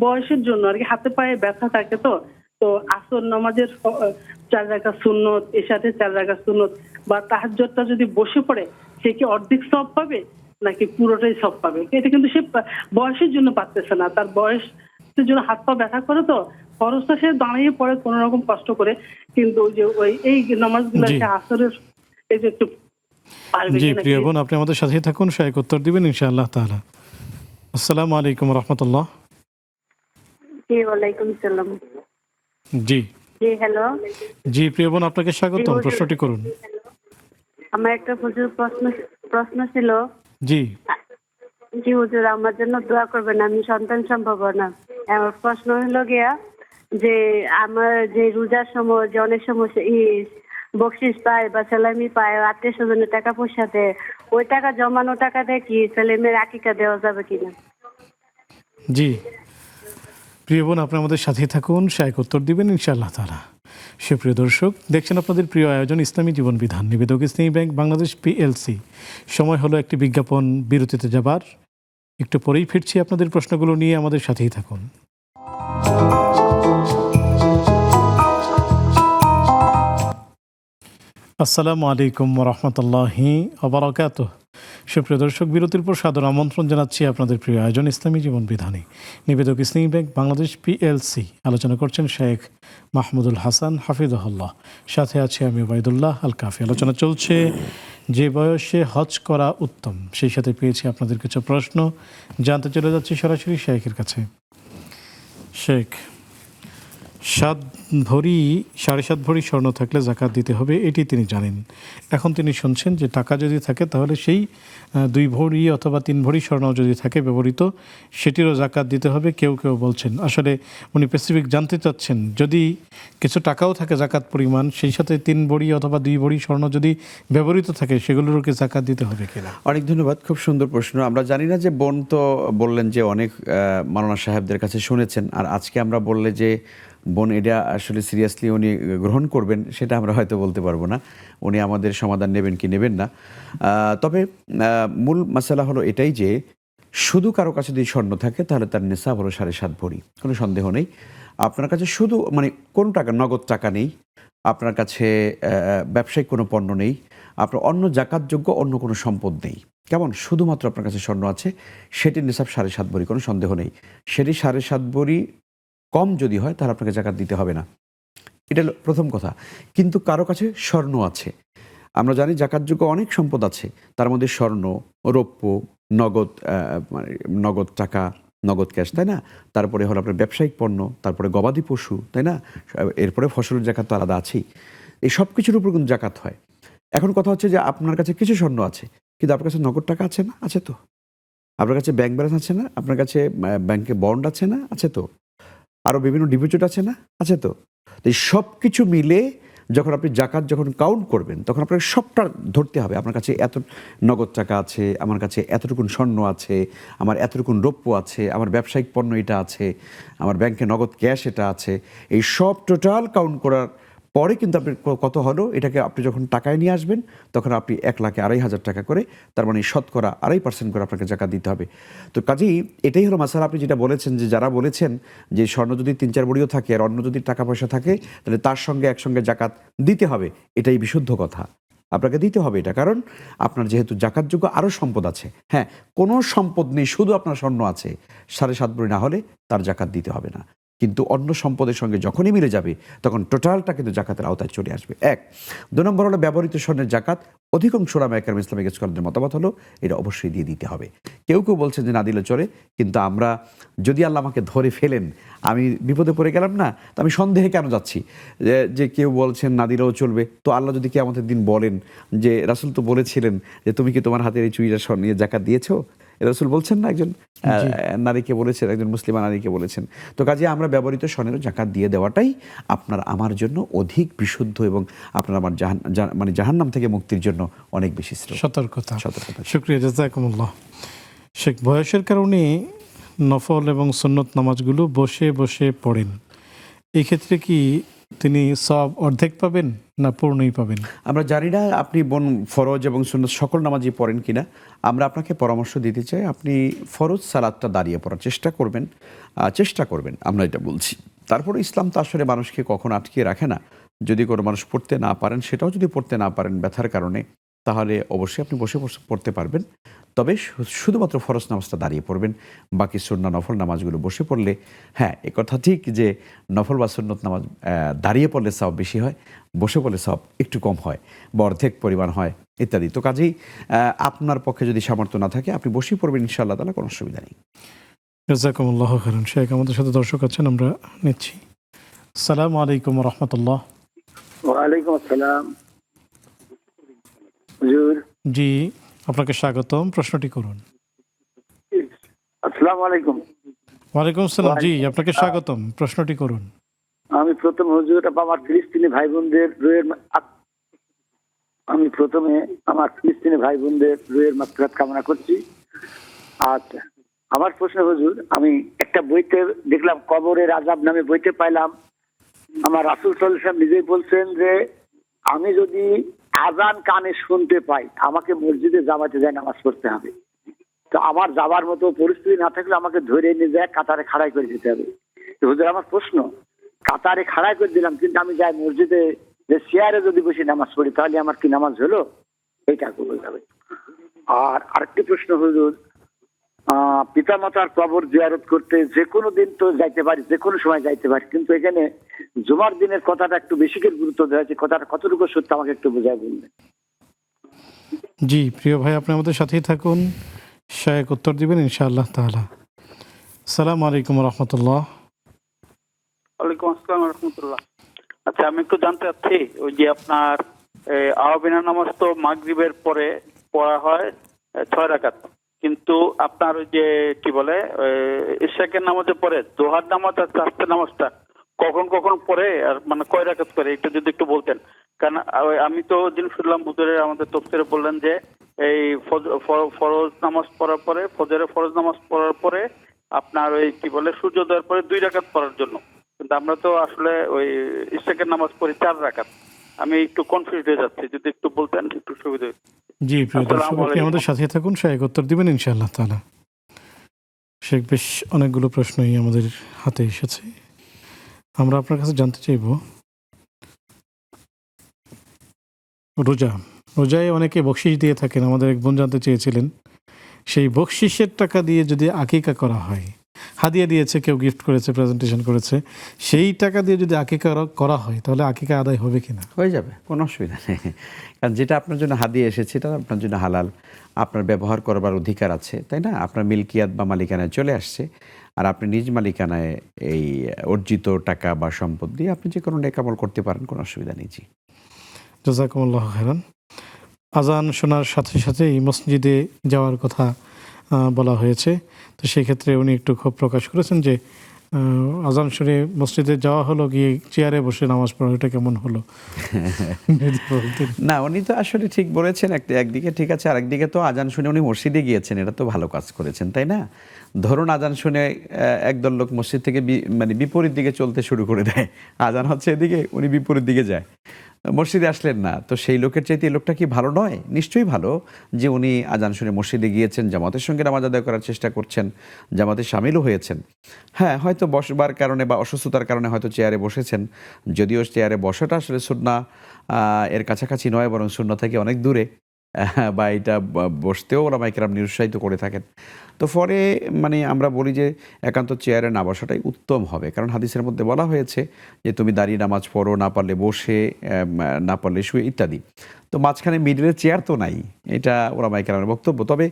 S5: বয়সের জন্য আর কি হাতে পায়ে ব্যথা থাকে, তো আসর নামাজের 4 রাকাত সুন্নত, এশাতে 4 রাকাত সুন্নত বা তাহাজ্জুদটা যদি বসে পড়ে, সে কি অর্ধেক সওয়াব পাবে নাকি পুরোটাই সওয়াব পাবে? এটা কিন্তু সে বয়সের জন্য পারতেছে না, তার বয়সের জন্য হাত পা ব্যথা করে, তো খরচটা সে দাঁড়িয়ে পড়ে কোন রকম কষ্ট করে, কিন্তু এই নামাজগুলো আসরের এই যে একটু পারবে
S1: জি,
S5: কিনা।
S1: প্রিয় বোন, আপনি আমাদের সাথেই থাকুন, শায়েখ উত্তর দিবেন ইনশাআল্লাহ তাআলা। আসসালামু আলাইকুম ওয়া রাহমাতুল্লাহ।
S6: জি, ওয়ালাইকুম আসসালাম।
S1: জি
S6: জি, হ্যালো।
S1: জি, প্রিয় বোন, আপনাকে স্বাগতম, প্রশ্নটি করুন।
S6: আমার একটা প্রশ্ন ছিল।
S1: জি
S6: জি হুজুর, আমার জন্য দোয়া করবেন, আমি সন্তান সম্ভব না। আমার প্রশ্ন হলো গিয়া যে আমার যে রোজার সময় যে অনেক সময় বকশিস পায় বা সালামি পায়, আত্মীয় স্বজনের টাকা পয়সা দেয়, ওই টাকা জমানো টাকা দিয়ে কি ছেলে মেয়ের আকিকা দেওয়া যাবে কিনা?
S1: জি, প্রিয় বোন, আপনি আমাদের সাথেই থাকুন, শায়েখ উত্তর দিবেন ইনশাআল্লাহ তাআলা। সুপ্রিয় দর্শক, দেখছেন আপনাদের প্রিয় আয়োজন ইসলামী জীবন বিধান, নিবেদক ইসলামী ব্যাংক বাংলাদেশ পিএলসি। সময় হলো একটি বিজ্ঞাপন বিরতিতে যাবার, একটু পরেই ফিরছি আপনাদের প্রশ্নগুলো নিয়ে, আমাদের সাথেই থাকুন। আসসালামু আলাইকুম ওয়া রাহমাতুল্লাহি ওয়া বারাকাতুহু। সুপ্রিয় দর্শক, বিরতির পর সাদর আমন্ত্রণ জানাচ্ছি আপনাদের প্রিয় আয়োজন ইসলামী জীবন বিধানে, নিবেদক ইসলামী ব্যাংক বাংলাদেশ পিএলসি। আলোচনা করছেন শেখ মাহমুদুল হাসান হাফিজাহুল্লাহ, সাথে আছে আমি ওবায়দুল্লাহ আল কাফি। আলোচনা চলছে যে বয়সে হজ করা উত্তম, সেই সাথে পেয়েছি আপনাদের কিছু প্রশ্ন, জানতে চলে যাচ্ছি সরাসরি শেখের কাছে। শেখ, 7.5 ভরি স্বর্ণ থাকলে জাকাত দিতে হবে, এটি তিনি জানেন। এখন তিনি শুনছেন যে টাকা যদি থাকে তাহলে সেই 2 ভরি অথবা 3 ভরি স্বর্ণ যদি থাকে ব্যবহৃত, সেটিরও জাকাত দিতে হবে। কেউ বলছেন, আসলে উনি স্পেসিফিক জানতে চাচ্ছেন, যদি কিছু টাকাও থাকে জাকাত পরিমাণ, সেই সাথে 3 ভরি অথবা 2 ভরি স্বর্ণ যদি ব্যবহৃত থাকে, সেগুলোরও কি জাকাত দিতে হবে কিনা?
S2: অনেক ধন্যবাদ, খুব সুন্দর প্রশ্ন। আমরা জানি না যে বোন তো বললেন যে অনেক মাওলানা সাহেবদের কাছে শুনেছেন, আর আজকে আমরা বললে যে বোন এটা আসলে সিরিয়াসলি উনি গ্রহণ করবেন, সেটা আমরা হয়তো বলতে পারবো না। উনি আমাদের সমাধান নেবেন কি নেবেন না। তবে মূল মাসালা হলো এটাই যে শুধু কারো কাছে যদি স্বর্ণ থাকে তাহলে তার নেশাব হলো 7.5 ভরি, কোনো সন্দেহ নেই। আপনার কাছে শুধু মানে কোনো টাকা, নগদ টাকা নেই, আপনার কাছে ব্যবসায়িক কোনো পণ্য নেই, আপনার অন্য জাকাতযোগ্য অন্য কোনো সম্পদ নেই, কেমন, শুধুমাত্র আপনার কাছে স্বর্ণ আছে, সেটির নিসাব 7.5 ভরি, কোনো সন্দেহ নেই। সেটি 7.5 ভরি কম যদি হয় তাহলে আপনাকে জাকাত দিতে হবে না। এটা হলো প্রথম কথা। কিন্তু কারো কাছে স্বর্ণ আছে, আমরা জানি জাকাতযোগ্য অনেক সম্পদ আছে, তার মধ্যে স্বর্ণ, রৌপ্য, নগদ মানে নগদ টাকা, নগদ ক্যাশ, তাই না? তারপরে হলো আপনার ব্যবসায়িক পণ্য, তারপরে গবাদি পশু, তাই না? এরপরে ফসলের জাকাত তো আলাদা আছেই। এই সব কিছুর উপর কিন্তু জাকাত হয়। এখন কথা হচ্ছে যে আপনার কাছে কিছু স্বর্ণ আছে, কিন্তু আপনার কাছে নগদ টাকা আছে না? আছে তো। আপনার কাছে ব্যাংক ব্যালেন্স আছে না? আপনার কাছে ব্যাংকে বন্ড আছে না? আছে তো। আরও বিভিন্ন ডিপোজিট আছে না? আছে তো। তো এই সব কিছু মিলে যখন আপনি জাকাত যখন কাউন্ট করবেন তখন আপনাকে সবটা ধরতে হবে। আপনার কাছে এত নগদ টাকা আছে, আমার কাছে এতটুকুন স্বর্ণ আছে, আমার এতটুকুন রৌপ্য আছে, আমার ব্যবসায়িক পণ্য এটা আছে, আমার ব্যাংকে নগদ ক্যাশ এটা আছে। এই সব টোটাল কাউন্ট করার পরে কিন্তু আপনি কত হলো এটাকে আপনি যখন টাকায় নিয়ে আসবেন তখন আপনি 1,02,500 টাকা করে, তার মানে 2.5% করে আপনাকে জাকাত দিতে হবে। তো কাজেই এটাই হলো মাসালা। আপনি যেটা বলেছেন যে যারা বলেছেন যে স্বর্ণ যদি 3-4 ভরিও থাকে আর অন্য যদি টাকা পয়সা থাকে তাহলে তার সঙ্গে একসঙ্গে জাকাত দিতে হবে, এটাই বিশুদ্ধ কথা। আপনাকে দিতে হবে এটা, কারণ আপনার যেহেতু জাকাতযোগ্য আরও সম্পদ আছে। হ্যাঁ, কোনো সম্পদ নেই, শুধু আপনার স্বর্ণ আছে, 7.5 ভরি না হলে তার জাকাত দিতে হবে না। কিন্তু অন্য সম্পদের সঙ্গে যখনই মিলে যাবে তখন টোটালটা কিন্তু জাকাতের আওতায় চলে আসবে। 1। 2 নম্বর হলো ব্যবহৃত স্বর্ণের জাকাত। অধিকাংশ উলামা একরাম ইসলামিক স্কলারদের মতামত হলো এটা অবশ্যই দিয়ে দিতে হবে। কেউ কেউ বলছেন যে না দিলে চলে, কিন্তু আমরা যদি আল্লাহ আমাকে ধরে ফেলেন, আমি বিপদে পড়ে গেলাম না, তো আমি সন্দেহে কেন যাচ্ছি যে কেউ বলছেন না দিলেও চলবে। তো আল্লাহ যদি কিয়ামতের দিন বলেন যে রাসূল তো বলেছিলেন যে তুমি কি তোমার হাতের এই চুড়িটা স্বর্ণ নিয়ে জাকাত দিয়েছো, রাসূল বলছেন না, একজন নারীকে বলেছেন, একজন মুসলিমা নারীকে বলেছেন। তো কাজে আমরা ব্যবহৃত স্বর্ণের জাকাত দিয়ে দেওয়াটাই আপনার আমার জন্য অধিক বিশুদ্ধ এবং আপনার আমার মানে জাহান্নাম থেকে মুক্তির জন্য অনেক বেশি
S1: সতর্কতা। শুকরিয়া, জাযাকুমুল্লাহ। শেখ, বয়সের কারণে নফল এবং সুন্নত নামাজগুলো বসে বসে পড়েন, এই ক্ষেত্রে কি তিনি সওয়াব অর্ধেক পাবেন না পূর্ণই পাবেন? আমরা
S2: জানি না আপনি ফরজ এবং সুন্নত সকল নামাজই পড়েন কিনা। আমরা আপনাকে পরামর্শ দিতে চাই আপনি ফরজ সালাতটা দাঁড়িয়ে পড়ার চেষ্টা করবেন, আমরা এটা বলছি। তারপরে ইসলাম তো আসলে মানুষকে কখন আটকিয়ে রাখে না। যদি কোনো মানুষ পড়তে না পারেন, সেটাও যদি পড়তে না পারেন ব্যথার কারণে, তাহলে অবশ্যই আপনি বসে বসে পড়তে পারবেন। তবে শুধুমাত্র ফরজ নামাজটা দাঁড়িয়ে পড়বেন, বাকি সুন্নাহ নফল নামাজগুলো বসে পড়লে, হ্যাঁ এ কথা ঠিক যে নফল বা সুন্নত নামাজ দাঁড়িয়ে পড়লে সওয়াব বেশি হয়, বসে পড়লে সওয়াব একটু কম হয় বা অর্ধেক পরিমাণ হয় ইত্যাদি। তো কাজেই আপনার পক্ষে যদি সামর্থ্য না থাকে আপনি বসেই পড়বেন, ইনশাআল্লাহ তাআলা, কোনো অসুবিধা নেই।
S1: জাযাকুমুল্লাহু খাইরান। শেখ, আমাদের সাথে দর্শক আছেন, আমরা নিচ্ছি। আসসালামু আলাইকুম ওয়া রাহমাতুল্লাহ।
S7: ওয়া আলাইকুম আসসালাম। হুজুর,
S1: জি, আপনাকে স্বাগতম, প্রশ্নটি করুন।
S7: আসসালামু আলাইকুম।
S1: ওয়ালাইকুম আসসালাম। জি, আপনাকে স্বাগতম, প্রশ্নটি করুন।
S7: আমি প্রথমে আমার ফিলিস্তিনি ভাই বোনদের রুহের মাগফিরাত কামনা করছি। আচ্ছা, আমার প্রশ্ন হুজুর, আমি একটা বইতে দেখলাম, কবরের আযাব নামে বইতে পাইলাম, আমার রাসূল সাল্লাল্লাহু আলাইহি ওয়াসাল্লাম নিজেই বলছেন যে আমি যদি আযান কানে শুনতে পাই আমাকে মসজিদে জামাতে যায় নামাজ পড়তে হবে। তো আমার যাবার মতো পরিস্থিতি না থাকলে আমাকে ধরে নিয়ে যায় কাতারে খাড়াই করে দিতে হবে। তো হুজুর, আমার প্রশ্ন, কাতারে খাড়াই করে দিলাম, কিন্তু আমি যাই মসজিদে যে চেয়ারে যদি বসে নামাজ পড়ি তাহলে আমার কি নামাজ হলো? এইটা বলে যাবে। আর আরেকটি প্রশ্ন হুজুর, পিতামাতার কবর জিয়ারত করতে যে কোনো দিন তো যাইতে পারি, যে কোনো সময় যাইতে পারি, কিন্তু এখানে জুমার দিনের কথাটা একটু বেশি করে গুরুত্ব দেওয়া হয়েছে। কথাটা কতটুকু সত্য আমাকে একটু বোঝায় বলবেন।
S1: জি প্রিয় ভাই, আপনি আমাদের সাথেই থাকুন, শেখ উত্তর দিবেন ইনশাআল্লাহ তাআলা। আসসালামু আলাইকুম ওয়া রাহমাতুল্লাহ।
S8: ওয়ালাইকুম আসসালাম ওয়া রাহমাতুল্লাহ। আচ্ছা, আমি একটু জানতে চাচ্ছি, ওই যে আপনার আওয়াবিনা নামাজ তো মাগরিবের পরে পড়া হয় 6 রাকাত, কিন্তু আপনার ওই যে কি বলে ইশাকের নামাজের পরে দোহার নামাজ আর চাষের নামাজটা কখন কখন পড়ে আর মানে কয় রাকাত করে, এটা যদি একটু বলতেন। কারণ আমি তো দিন শুনলাম হুজুরে আমাদের তফসিরে বললেন যে এই ফরজ নামাজ পড়ার পরে, ফজরের ফরজ নামাজ পড়ার পরে আপনার ওই কি বলে সূর্যোদয়ের পরে 2 রাকাত পড়ার জন্য, কিন্তু আমরা তো আসলে ওই ইশাকের নামাজ পড়ি 4 রাকাত। আমি একটু কনফিউজ হয়ে যাচ্ছি, যদি একটু বলতেন একটু সুবিধা হতো।
S1: জি প্রিয় দর্শক, আপনি আমাদের সাথে থাকুন, শেখ উত্তর দিবেন ইনশাআল্লাহ তাআলা। শেখ, বেশ অনেকগুলো প্রশ্নই আমাদের হাতে এসেছে। আমরা আপনার কাছে জানতে চাইব, রোজায় অনেকে বকশিস দিয়ে থাকেন। আমাদের এক বোন জানতে চেয়েছিলেন, সেই বকশিসের টাকা দিয়ে যদি আকিকা করা হয়, হাদিয়া দিয়েছে, কেউ গিফট করেছে, প্রেজেন্টেশন করেছে, সেই টাকা দিয়ে যদি আকিকা করা হয় তাহলে আকিকা আদায় হবে কিনা?
S2: হয়ে যাবে, কোনো অসুবিধা নেই। কারণ যেটা আপনার জন্য হাদিয়া এসেছে এটা আপনার জন্য হালাল, আপনার ব্যবহার করবার অধিকার আছে, তাই না? আপনার মিল্কিয়াত বা মালিকানায় চলে আসছে, আর আপনি নিজ মালিকানায় এই অর্জিত টাকা বা সম্পদ দিয়ে আপনি যে কোনো নেকামল করতে পারেন, কোনো অসুবিধা নেই। জি,
S1: জাযাকুমুল্লাহ খাইরান। আজান শোনার সাথে সাথেই মসজিদে যাওয়ার কথা বলা হয়েছে, তো সেই ক্ষেত্রে উনি একটু ক্ষোভ প্রকাশ করেছেন যে আজান শুনে মসজিদে যাওয়া হলো, গিয়ে চেয়ারে বসে নামাজ পড়া, এটা কেমন হলো? যদি বলতেন।
S2: না, উনি তো আসলে ঠিক বলেছেন, একদিকে ঠিক আছে, আরেকদিকে তো আজান শুনে উনি মসজিদে গিয়েছেন, এটা তো ভালো কাজ করেছেন, তাই না? ধরুন আজান শুনে একদল লোক মসজিদ থেকে মানে বিপরীত দিকে চলতে শুরু করে দেয়, আজান হচ্ছে এদিকে, উনি বিপরীত দিকে যায়, মসজিদে আসলেন না, তো সেই লোকের চাইতে এই লোকটা কি ভালো নয়? নিশ্চয়ই ভালো যে উনি আজান শুনে মসজিদে গিয়েছেন, জামাতের সঙ্গে নামাজ আদায় করার চেষ্টা করছেন, জামাতে সামিলও হয়েছেন। হ্যাঁ, হয়তো বসবার কারণে বা অসুস্থতার কারণে হয়তো চেয়ারে বসেছেন, যদিও চেয়ারে বসাটা আসলে সুন্নাহ এর কাছাকাছি নয়, বরং সুন্নাহ থেকে অনেক দূরে, বা এটা বসতেও ওলামায়ে কেরাম নিরুৎসাহিত করে থাকেন। তো পরে মানে আমরা বলি যে একান্ত চেয়ারে না বসাটাই উত্তম হবে, কারণ হাদিসের মধ্যে বলা হয়েছে যে তুমি দাঁড়িয়ে নামাজ পড়ো, না পারলে বসে, না পারলে শুয়ে, ইত্যাদি। তো মাঝখানে মিডলে চেয়ার তো নাই, এটা ওলামায়ে কেরামের বক্তব্য। তবে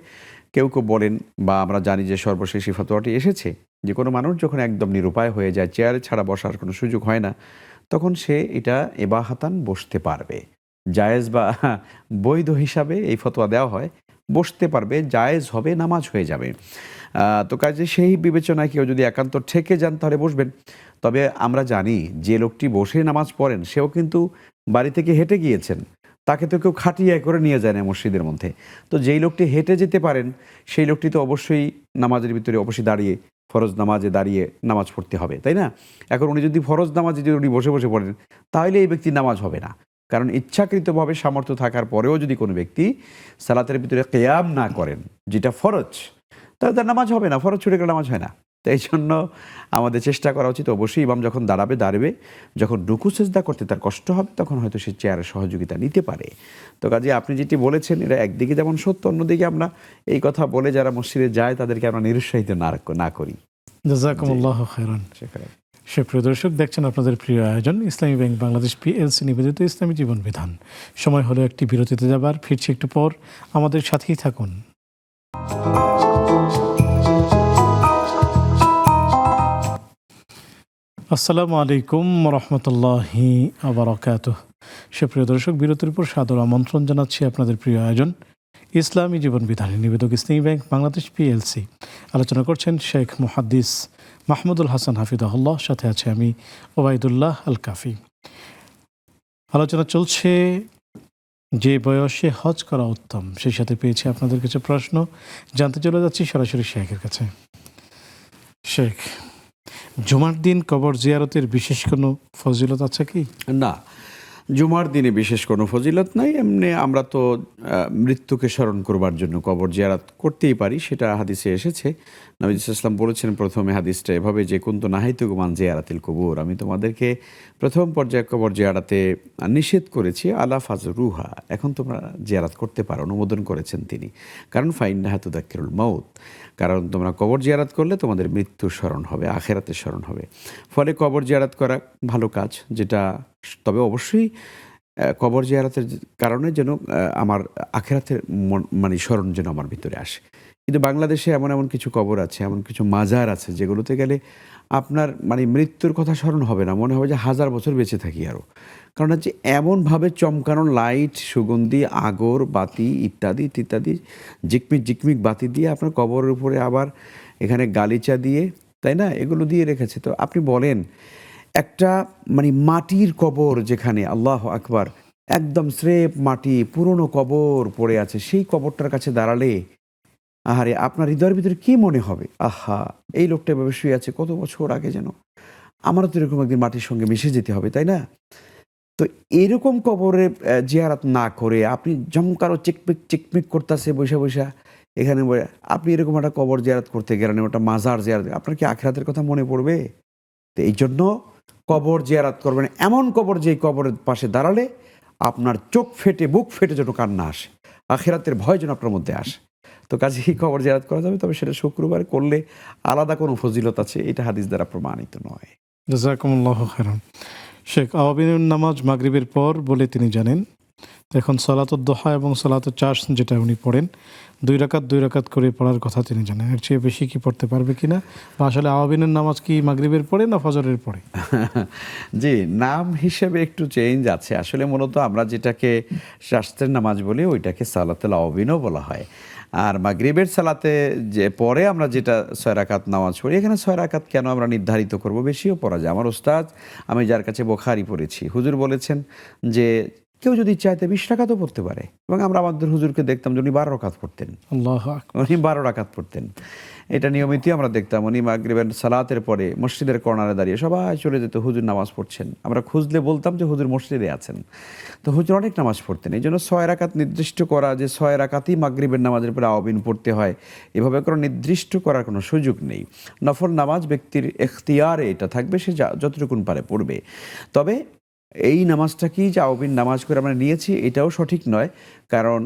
S2: কেউ কেউ বলেন, বা আমরা জানি যে সর্বশেষ এই ফতোয়াটি এসেছে, যে কোনো মানুষ যখন একদম নিরুপায় হয়ে যায়, চেয়ারে ছাড়া বসার কোনো সুযোগ হয় না, তখন সে এটা এবাহাতান বসতে পারবে। জায়েজ বা বৈধ হিসাবে এই ফতোয়া দেওয়া হয়, বসতে পারবে, জায়েজ হবে, নামাজ হয়ে যাবে। তো কাজে সেই বিবেচনায় কেউ যদি একান্ত ঠেকে যান তাহলে বসবেন। তবে আমরা জানি যে লোকটি বসে নামাজ পড়েন সেও কিন্তু বাড়ি থেকে হেঁটে গিয়েছেন, তাকে তো কেউ খাটিয়ে করে নিয়ে যায় না মসজিদের মধ্যে। তো যেই লোকটি হেঁটে যেতে পারেন সেই লোকটি তো অবশ্যই নামাজের ভিতরে অবশ্যই দাঁড়িয়ে, ফরজ নামাজে দাঁড়িয়ে নামাজ পড়তে হবে, তাই না? এখন উনি যদি ফরজ নামাজে যদি উনি বসে বসে পড়েন তাহলে এই ব্যক্তির নামাজ হবে না, কারণ ইচ্ছাকৃতভাবে সামর্থ্য থাকার পরেও যদি কোনো ব্যক্তি সালাতের ভিতরে কিয়াম না করেন, যেটা ফরজ, তাহলে তার নামাজ হবে না, ফরজ ছুটে গেলে নামাজ হয় না। তো এই জন্য আমাদের চেষ্টা করা উচিত, অবশ্যই ইমাম যখন দাঁড়াবে, যখন রুকু সেজদা করতে তার কষ্ট হবে, তখন হয়তো সে চেয়ারের সহযোগিতা নিতে পারে। তো কাজে আপনি যেটি বলেছেন এটা একদিকে যেমন সত্য, অন্যদিকে আমরা এই কথা বলে যারা মসজিদে যায় তাদেরকে আমরা নিরুৎসাহিত না করি।
S1: জাযাকুমুল্লাহ খাইরান। সুপ্রিয় দর্শক, দেখছেন আপনাদের প্রিয় আয়োজন ইসলামী ব্যাংক বাংলাদেশ পিএলসি নিবেদিত ইসলামী জীবন বিধান। সময় হলো একটি বিরতিতে যাবার, ফিরছি একটু পর, আমাদের সাথেই থাকুন। আসসালামু আলাইকুম রহমতুল্লাহি আবরাকাতুহ। সুপ্রিয় দর্শক, বিরতির পর সাদর আমন্ত্রণ জানাচ্ছি আপনাদের প্রিয় আয়োজন ইসলামী জীবন বিধানের নিবেদক ইসলামী ব্যাংক বাংলাদেশ পিএলসি। আলোচনা করছেন শেখ মুহাদ্দিস মাহমুদুল হাসান হাফিজাহুল্লাহ, সাথে আছে আমি ওবায়দুল্লাহ আল কাফি। আলোচনা চলছে যে বয়সে হজ করা উত্তম, সেই সাথে পেয়েছি আপনাদের কিছু প্রশ্ন, জানতে চলে যাচ্ছি সরাসরি শেখের কাছে। শেখ, জুমার দিন কবর জিয়ারতের বিশেষ কোনো ফজিলত আছে কি? না,
S2: জুমার দিনে বিশেষ কোনো ফজিলত নাই। এমনি আমরা তো মৃত্যুকে স্মরণ করবার জন্য কবর জিয়ারত করতেই পারি, সেটা হাদিসে এসেছে। নবী সাল্লাল্লাহু আলাইহি ওয়াসাল্লাম বলেছেন প্রথমে হাদিসটা এভাবে যে কুনতু নাহাইতুকুম আন জিয়ারাতিল কুবুর, আমি তোমাদেরকে প্রথম পর্যায়ে কবর জিয়ারতে নিষেধ করেছি, আলা ফাজরুহা, এখন তোমরা জিয়ারত করতে পারো, অনুমোদন করেছেন তিনি। কারণ ফাইন্নাহা তুযাক্কিরুল মাউত, কারণ তোমরা কবর জিয়ারত করলে তোমাদের মৃত্যু স্মরণ হবে, আখিরাতের স্মরণ হবে। ফলে কবর জিয়ারত করা ভালো কাজ, যেটা তবে অবশ্যই কবর জিয়ারতের কারণে যেন আমার আখিরাতের মানে স্মরণ যেন আমার ভিতরে আসে। কিন্তু বাংলাদেশে এমন এমন কিছু কবর আছে, এমন কিছু মাজার আছে যেগুলোতে গেলে আপনার মানে মৃত্যুর কথা স্মরণ হবে না, মনে হবে যে 1000 বছর বেঁচে থাকি আরও। কারণ হচ্ছে এমনভাবে চমকানো লাইট, সুগন্ধি, আগর, বাতি ইত্যাদি ইত্যাদি, ঝিকমিক ঝিকমিক বাতি দিয়ে আপনার কবরের উপরে আবার এখানে গালিচা দিয়ে, তাই না, এগুলো দিয়ে রেখেছে। তো আপনি বলেন একটা মানে মাটির কবর যেখানে, আল্লাহ আকবার, একদম স্রেফ মাটি, পুরনো কবর পড়ে আছে, সেই কবরটার কাছে দাঁড়ালে আহারে আপনার হৃদয়ের ভিতরে কি মনে হবে? আহা, এই লোকটা এভাবে শুয়ে আছে কত বছর আগে, যেন আমারও তো এরকম একদিন মাটির সঙ্গে মিশে যেতে হবে, তাই না? তো এরকম কবরে জিয়ারত না করে আপনি জমকারো চিকমিক চিকমিক করতেছে বৈশা বৈশা, এখানে আপনি এরকম একটা কবর জিয়ারত করতে গেলেন, ওটা মাজার জিয়ারত, আপনার কি আখিরাতের কথা মনে পড়বে? তো এই জন্য কবর জিয়ারত করবেন, এমন কবর যেই কবরের পাশে দাঁড়ালে আপনার চোখ ফেটে বুক ফেটে যেন কান্না আসে, আখিরাতের ভয় যেন আপনার মধ্যে আসে। তো কাজেই কবর জিয়ারত করা যাবে, তবে সেটা শুক্রবার করলে আলাদা কোনো ফজিলত আছে, এটা হাদিস দ্বারা প্রমাণিত নয়।
S1: জাযাকুমুল্লাহু খাইরান। শেখ আওয়াবিনের নামাজ মাগরিবের পর বলে তিনি জানেন। এখন সালাতুদ দোহা এবং সালাতুল চাশ যেটা উনি পড়েন 2 রাকাত করে পড়ার কথা তিনি জানেন। এর চেয়ে বেশি কি পড়তে পারবে কিনা, বা আসলে আওয়াবিনের নামাজ কি মাগরিবের পড়ে না ফজরের পড়ে?
S2: জি, নাম হিসেবে একটু চেঞ্জ আছে। আসলে মূলত আমরা যেটাকে শাস্ত্রের নামাজ বলি ওইটাকে সালাতুল আওয়াবিনও বলা হয়। আর মাগরিবের সালাতে যে পরে আমরা যেটা 6 রাকাত নামাজ পড়ি, এখানে 6 রাকাত কেন আমরা নির্ধারিত করব? বেশিও পড়া যায়। আমার ওস্তাদ, আমি যার কাছে বুখারী পড়েছি, হুজুর বলেছেন যে কেউ যদি চাইতে 20 রাকাতও পড়তে পারে। এবং আমরা আমাদের হুজুরকে দেখতাম যে উনি 12 রাকাত পড়তেন।
S1: আল্লাহু আকবার।
S2: উনি 12 রাকাত পড়তেন, এটা নিয়মিতই আমরা দেখতাম। উনি মাগরিবের সালাতের পরে মসজিদের কর্নারে দাঁড়িয়ে সবাই চলে যেত, হুজুর নামাজ পড়ছেন। আমরা খুঁজলে বলতাম যে হুজুর মসজিদে আছেন। তো হুজুর অনেক নামাজ পড়তেন। এই জন্য 6 রাকাত নির্দিষ্ট করা, যে 6 রাকাতই মাগরিবের নামাজের পরে আওয়াবিন পড়তে হয়, এভাবে কোনো নির্দিষ্ট করার কোনো সুযোগ নেই। নফল নামাজ ব্যক্তির এখতিয়ারে এটা থাকবে, সে যতটুকুন পারে পড়বে। তবে এই নামাজটাকেই যে আওয়াবিন নামাজ করে আমরা নিয়েছি এটাও সঠিক নয়, কারণ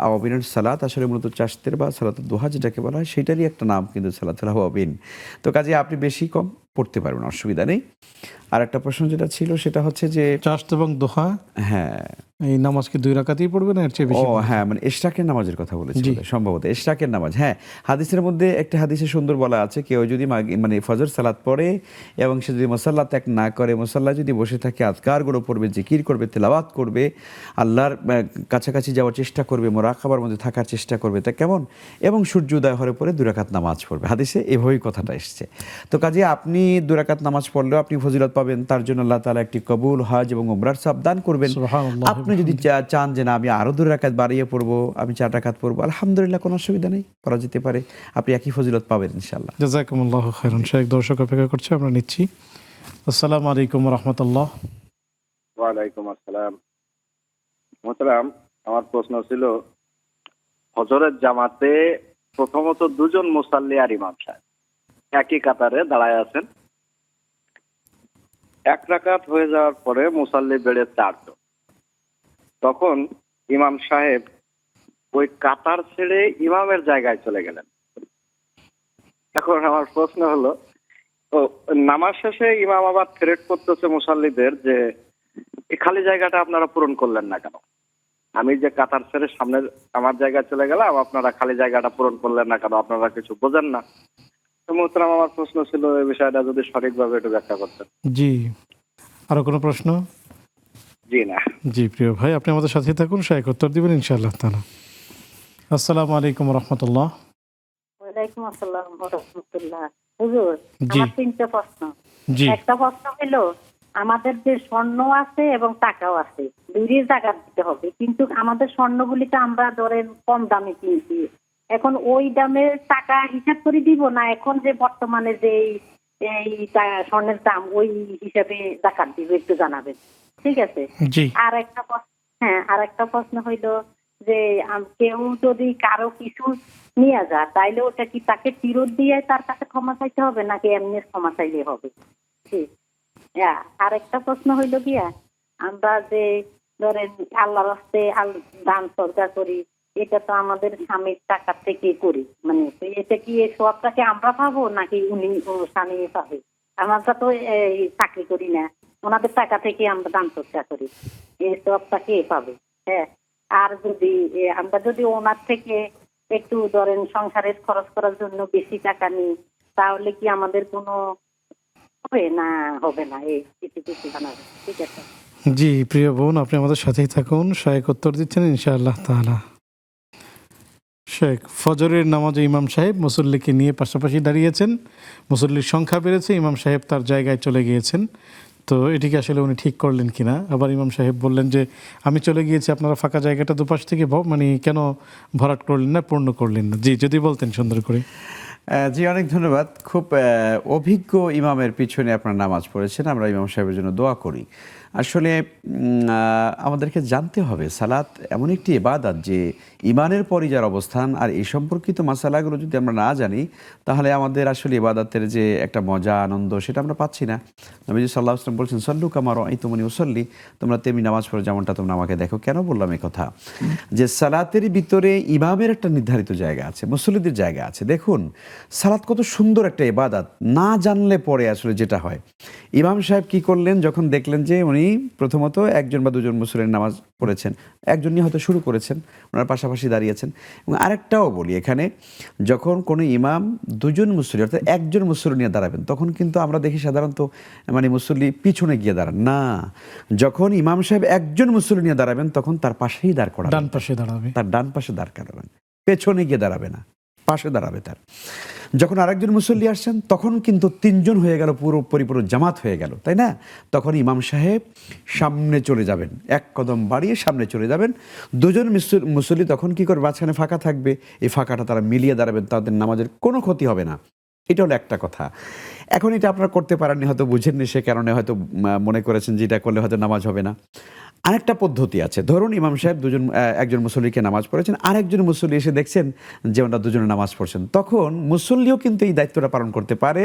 S2: আওয়াবিনের সালাত আসলে মূলত চাশতের বা সালাতুদ দোহা যেটাকে বলা হয় সেটারই একটা নাম কিন্তু সালাতুল আওয়াবিন। তো কাজে আপনি বেশি কম পড়তে পারবেন, অসুবিধা নেই। আর একটা প্রশ্ন যেটা ছিল সেটা হচ্ছে যে
S1: চাশ এবং দোহা,
S2: হ্যাঁ,
S1: এই নামাজ কি 2 রাকাতই পড়বে না এর চেয়ে বেশি?
S2: হ্যাঁ, মানে ইশরাকের নামাজের কথা বলেছি
S1: জি।
S2: সম্ভবত, ইশরাকের নামাজ। হ্যাঁ, হাদিসের মধ্যে একটা হাদিসে সুন্দর বলা আছে, কেউ যদি মানে ফজর সালাত পড়ে এবং সে যদি মুসাল্লা ত্যাগ না করে, মুসাল্লা যদি বসে থাকে, আজকারগুলো পড়বে, জিকির করবে, তেলাওয়াত করবে, আল্লাহর কাছাকাছি যাওয়ার চেষ্টা করবে, মোরাকাবার মধ্যে থাকার চেষ্টা করবে, তা কেমন, এবং সূর্য উদয় হওয়ার পরে 2 রাকাত নামাজ পড়বে। হাদিসে এভাবেই কথাটা এসছে। তো কাজে আপনি 2 রাকাত নামাজ পড়লেও আপনি ফজিলত পাবেন, তার জন্য আল্লাহ তাআলা একটি কবুল হজ এবং উমরার সওয়াব দান করবেন।
S1: সুবহানাল্লাহ।
S2: আপনি যদি চান যে না আমি আরো 2 রাকাত বাড়িয়ে পড়বো, আমি 4 রাকাত পড়বো, আলহামদুলিল্লাহ, কোনো অসুবিধা নেই, পড়া যেতে পারে। আপনি একই ফজিলত পাবেন ইনশাআল্লাহ।
S1: জাযাকুমুল্লাহু খাইরান। শেখ দর্শক অপেক্ষা করছে, আমরা নিচ্ছি। আসসালামু আলাইকুম ওয়া রাহমাতুল্লাহ।
S9: ওয়ালাইকুম আসসালাম। মোহতারাম, আমার প্রশ্ন ছিল, ফজরের জামাতে প্রথমত 2 জন মুসাল্লি আর ইমাম সাহেব একই কাতারে দাঁড়ায় আছেন। 1 রাকাত হয়ে যাওয়ার পরে মুসাল্লি বেড়ে 4 জন। তখন ইমাম সাহেব ওই কাতার ছেড়ে ইমামের জায়গায় চলে গেলেন। এখন আমার প্রশ্ন হলো, তো নামাজ শেষে ইমাম আবার থ্রেট করতেছে মুসাল্লিদের যে এই খালি জায়গাটা আপনারা পূরণ করলেন না কেন? আমি যে কাতার ছেড়ে সামনে আমার জায়গায় চলে গেলাম, আপনারা খালি জায়গাটা পূরণ করলেন না কেন? আপনারা কিছু বোঝেন না? তো মোহতারাম, আমার প্রশ্ন ছিল এই বিষয়টা যদি সঠিকভাবে একটু ব্যাখ্যা করতেন।
S1: জি, আরো কোনো প্রশ্ন?
S9: জি না।
S1: জি প্রিয় ভাই, আপনি আমাদের সাথে থাকুন, শেখ উত্তর দিবেন ইনশাআল্লাহ তাআলা। আসসালামু আলাইকুম ওয়া রাহমাতুল্লাহ।
S10: ওয়ালাইকুম আসসালাম ওয়া রাহমাতুল্লাহ। হুজুর,
S1: জি।
S10: আমার 3টা প্রশ্ন।
S1: জি।
S10: একটা প্রশ্ন হলো, আমাদের যে স্বর্ণ আছে এবং টাকাও আছে, দুইয়ের জায়গা দিতে হবে, কিন্তু আমাদের স্বর্ণগুলিকে আমরা ধরেন কম দামে কিনছি, এখন ওই দামের টাকা হিসাব করে দিব না এখন যে বর্তমানে যে এই স্বর্ণের দাম ওই হিসাবে জাকাত দিব? একটু জানাবেন, ঠিক আছে?
S1: জি।
S10: আর একটা প্রশ্ন হইলো যে কেউ যদি কারো কিছু নিয়ে যায় তাইলে ওটা কি তাকে ফেরত দিয়ে তার কাছে ক্ষমা চাইতে হবে নাকি এমনি ক্ষমা চাইলে হবে? ঠিক। আর একটা প্রশ্ন হইলো গিয়া, আমরা যে ধরেন আল্লাহর রাস্তায় দান সদকা করি, এটা তো আমাদের স্বামীর টাকা থেকে করি, মানে এটা কি এই সবটাকে আমরা পাবো নাকি উনি স্বামী পাবে? আমরা তো চাকরি করি না, ওনাদের টাকা থেকে আমরা দান সদকা করি, এই সবটা কে পাবে? হ্যাঁ। আর যদি আমরা যদি ওনার থেকে একটু ধরেন সংসারের খরচ করার জন্য বেশি টাকা নিই, তাহলে কি আমাদের কোনো হবে না হবে না? এই কিছু জানাবেন, ঠিক আছে?
S1: জি প্রিয় বোন, আপনি আমাদের সাথেই থাকুন, শেখ উত্তর দিচ্ছেন ইনশাআল্লাহ তাআলা। শেখ, ফজরের নামাজে ইমাম সাহেব মুসল্লিকে নিয়ে পাশাপাশি দাঁড়িয়েছেন, মুসল্লির সংখ্যা বেড়েছে, ইমাম সাহেব তার জায়গায় চলে গিয়েছেন। তো এটিকে আসলে উনি ঠিক করলেন কিনা? আবার ইমাম সাহেব বললেন যে আমি চলে গিয়েছি, আপনারা ফাঁকা জায়গাটা দুপাশ থেকে মানে কেন ভরাট করলেন না, পূর্ণ করলেন না? জি, যদি বলতেন সুন্দর করে।
S2: জি, অনেক ধন্যবাদ। খুব অভিজ্ঞ ইমামের পিছনে আপনার নামাজ পড়েছেন, আমরা ইমাম সাহেবের জন্য দোয়া করি। আসলে আমাদেরকে জানতে হবে সালাত এমন একটি ইবাদত যে ইমানের পরই যার অবস্থান, আর এই সম্পর্কিত মাসালাগুলো যদি আমরা না জানি তাহলে আমাদের আসলে ইবাদতের যে একটা মজা আনন্দ সেটা আমরা পাচ্ছি না। নবী সাল্লাল্লাহু আলাইহি ওয়াসাল্লাম বলছেন সল্লু কামা রাআইতুমুনি উসাল্লি, তোমরা তেমনি নামাজ পড়ো যেমনটা তোমরা আমাকে দেখো। কেন বললাম এই কথা? যে সালাতের ভিতরে ইমামের একটা নির্ধারিত জায়গা আছে, মুসল্লিদের জায়গা আছে। দেখুন সালাত কত সুন্দর একটা ইবাদত, না জানলে পরে আসলে যেটা হয়, ইমাম সাহেব কি করলেন, যখন দেখলেন যে উনি প্রথমত একজন বা দুজন মুসল্লির নামাজ পড়েছেন, একজনই হয়তো শুরু করেছেন, ওনার পাশাপাশি দাঁড়িয়েছেন। এবং আরেকটাও বলি এখানে, যখন কোনো ইমাম দুজন মুসল্লি অর্থাৎ একজন মুসল্লি নিয়ে দাঁড়াবেন, তখন কিন্তু আমরা দেখি সাধারণত মানে মুসল্লি পিছনে গিয়ে দাঁড়ান না। যখন ইমাম সাহেব একজন মুসল্লি নিয়ে দাঁড়াবেন তখন তার পাশেই দাঁড় করাবেন,
S1: ডান পাশে দাঁড়াবে,
S2: তার ডান পাশে দাঁড় করাবেন, পেছনে গিয়ে দাঁড়াবে না, পাশে দাঁড়াবে তার। যখন আরেকজন মুসল্লি আসছেন তখন কিন্তু তিনজন হয়ে গেল, পুরো পরিপূর্ণ জামাত হয়ে গেল, তাই না? তখন ইমাম সাহেব সামনে চলে যাবেন, এক কদম বাড়িয়ে সামনে চলে যাবেন। দুজন মুসল্লি তখন কি করবে, মাঝখানে ফাঁকা থাকবে, এই ফাঁকাটা তারা মিলিয়ে দাঁড়াবেন, তাদের নামাজের কোনো ক্ষতি হবে না। এটা হলো একটা কথা। এখন এটা আপনারা করতে পারেননি, হয়তো বুঝেননি, সে কারণে হয়তো মনে করেছেন যে এটা করলে হয়তো নামাজ হবে না। আরেকটা পদ্ধতি আছে, ধরুন ইমাম সাহেব একজন মুসল্লিকে নামাজ পড়েছেন, আরেকজন মুসল্লি এসে দেখছেন যে ওনারা দুজনে নামাজ পড়ছেন, তখন মুসল্লিও কিন্তু এই দায়িত্বটা পালন করতে পারে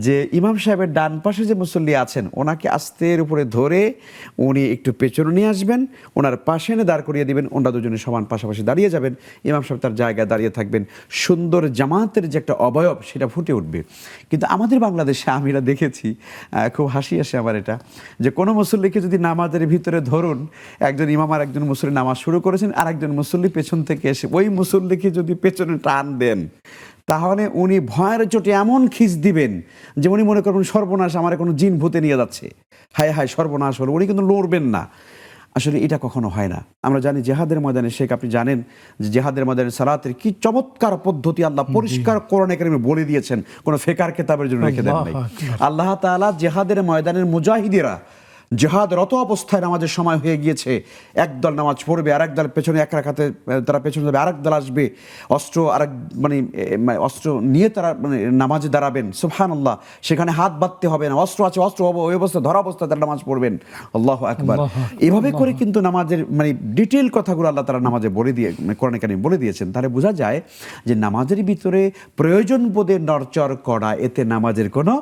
S2: যে ইমাম সাহেবের ডান পাশে যে মুসল্লি আছেন ওনাকে আস্তের উপরে ধরে উনি একটু পেছনে নিয়ে আসবেন, ওনার পাশে এনে দাঁড় করিয়ে দিবেন, ওনারা দুজনে সমান পাশাপাশি দাঁড়িয়ে যাবেন, ইমাম সাহেব তার জায়গায় দাঁড়িয়ে থাকবেন। সুন্দর জামাতের যে একটা অবয়ব সেটা ফুটে উঠবে। কিন্তু আমাদের বাংলাদেশে আমিরা দেখেছি, খুব হাসি আসে আমার এটা, যে কোনো মুসল্লিকে যদি নামাজের ভিতরে ধরুন একজন ইমাম আর একজন মুসল্লি নামাজ শুরু করেছেন, আর একজন মুসল্লি পেছন থেকে এসে ওই মুসল্লিকে যদি পেছনে টান দেন, তাহলে উনি ভয়ের চোটে এমন খিস দিবেন যে উনি মনে করবেন সর্বনাশ, আমার কোনো জিন ভূতে নিয়ে যাচ্ছে, হায় হায় সর্বনাশ হলো, উনি কিন্তু লড়বেন না। আসলে এটা কখনো হয় না। আমরা জানি জেহাদের ময়দানে, শেখ আপনি জানেন যে জেহাদের ময়দানে সালাতের কি চমৎকার পদ্ধতি আল্লাহ পরিষ্কার কোরআনে কারিমে বলে দিয়েছেন, কোনো ফেকার কেতাবের জন্য রেখে দেন নাই। আল্লাহ তাআলা জেহাদের ময়দানের মুজাহিদেরা জেহাদরত অবস্থায় নামাজের সময় হয়ে গিয়েছে, একদল নামাজ পড়বে, আরেক দল পেছনে এক রাকাতে তারা পেছনে যাবে, আরেক দল আসবে অস্ত্র আরেক অস্ত্র নিয়ে তারা নামাজে দাঁড়াবেন, সুবহানাল্লাহ। সেখানে হাত বাঁধতে হবে না, অস্ত্র আছে, অস্ত্র হবে, ওই অবস্থা ধরা অবস্থায় তারা নামাজ পড়বেন, আল্লাহু আকবার। এভাবে করে কিন্তু নামাজের ডিটেইল কথাগুলো আল্লাহ তাআলা নামাজে বলে দিয়ে কোরআনে কারিমে বলে দিয়েছেন। তাহলে বোঝা যায় যে নামাজের ভিতরে প্রয়োজন বোধে নড়চড় করা, এতে নামাজের কোনো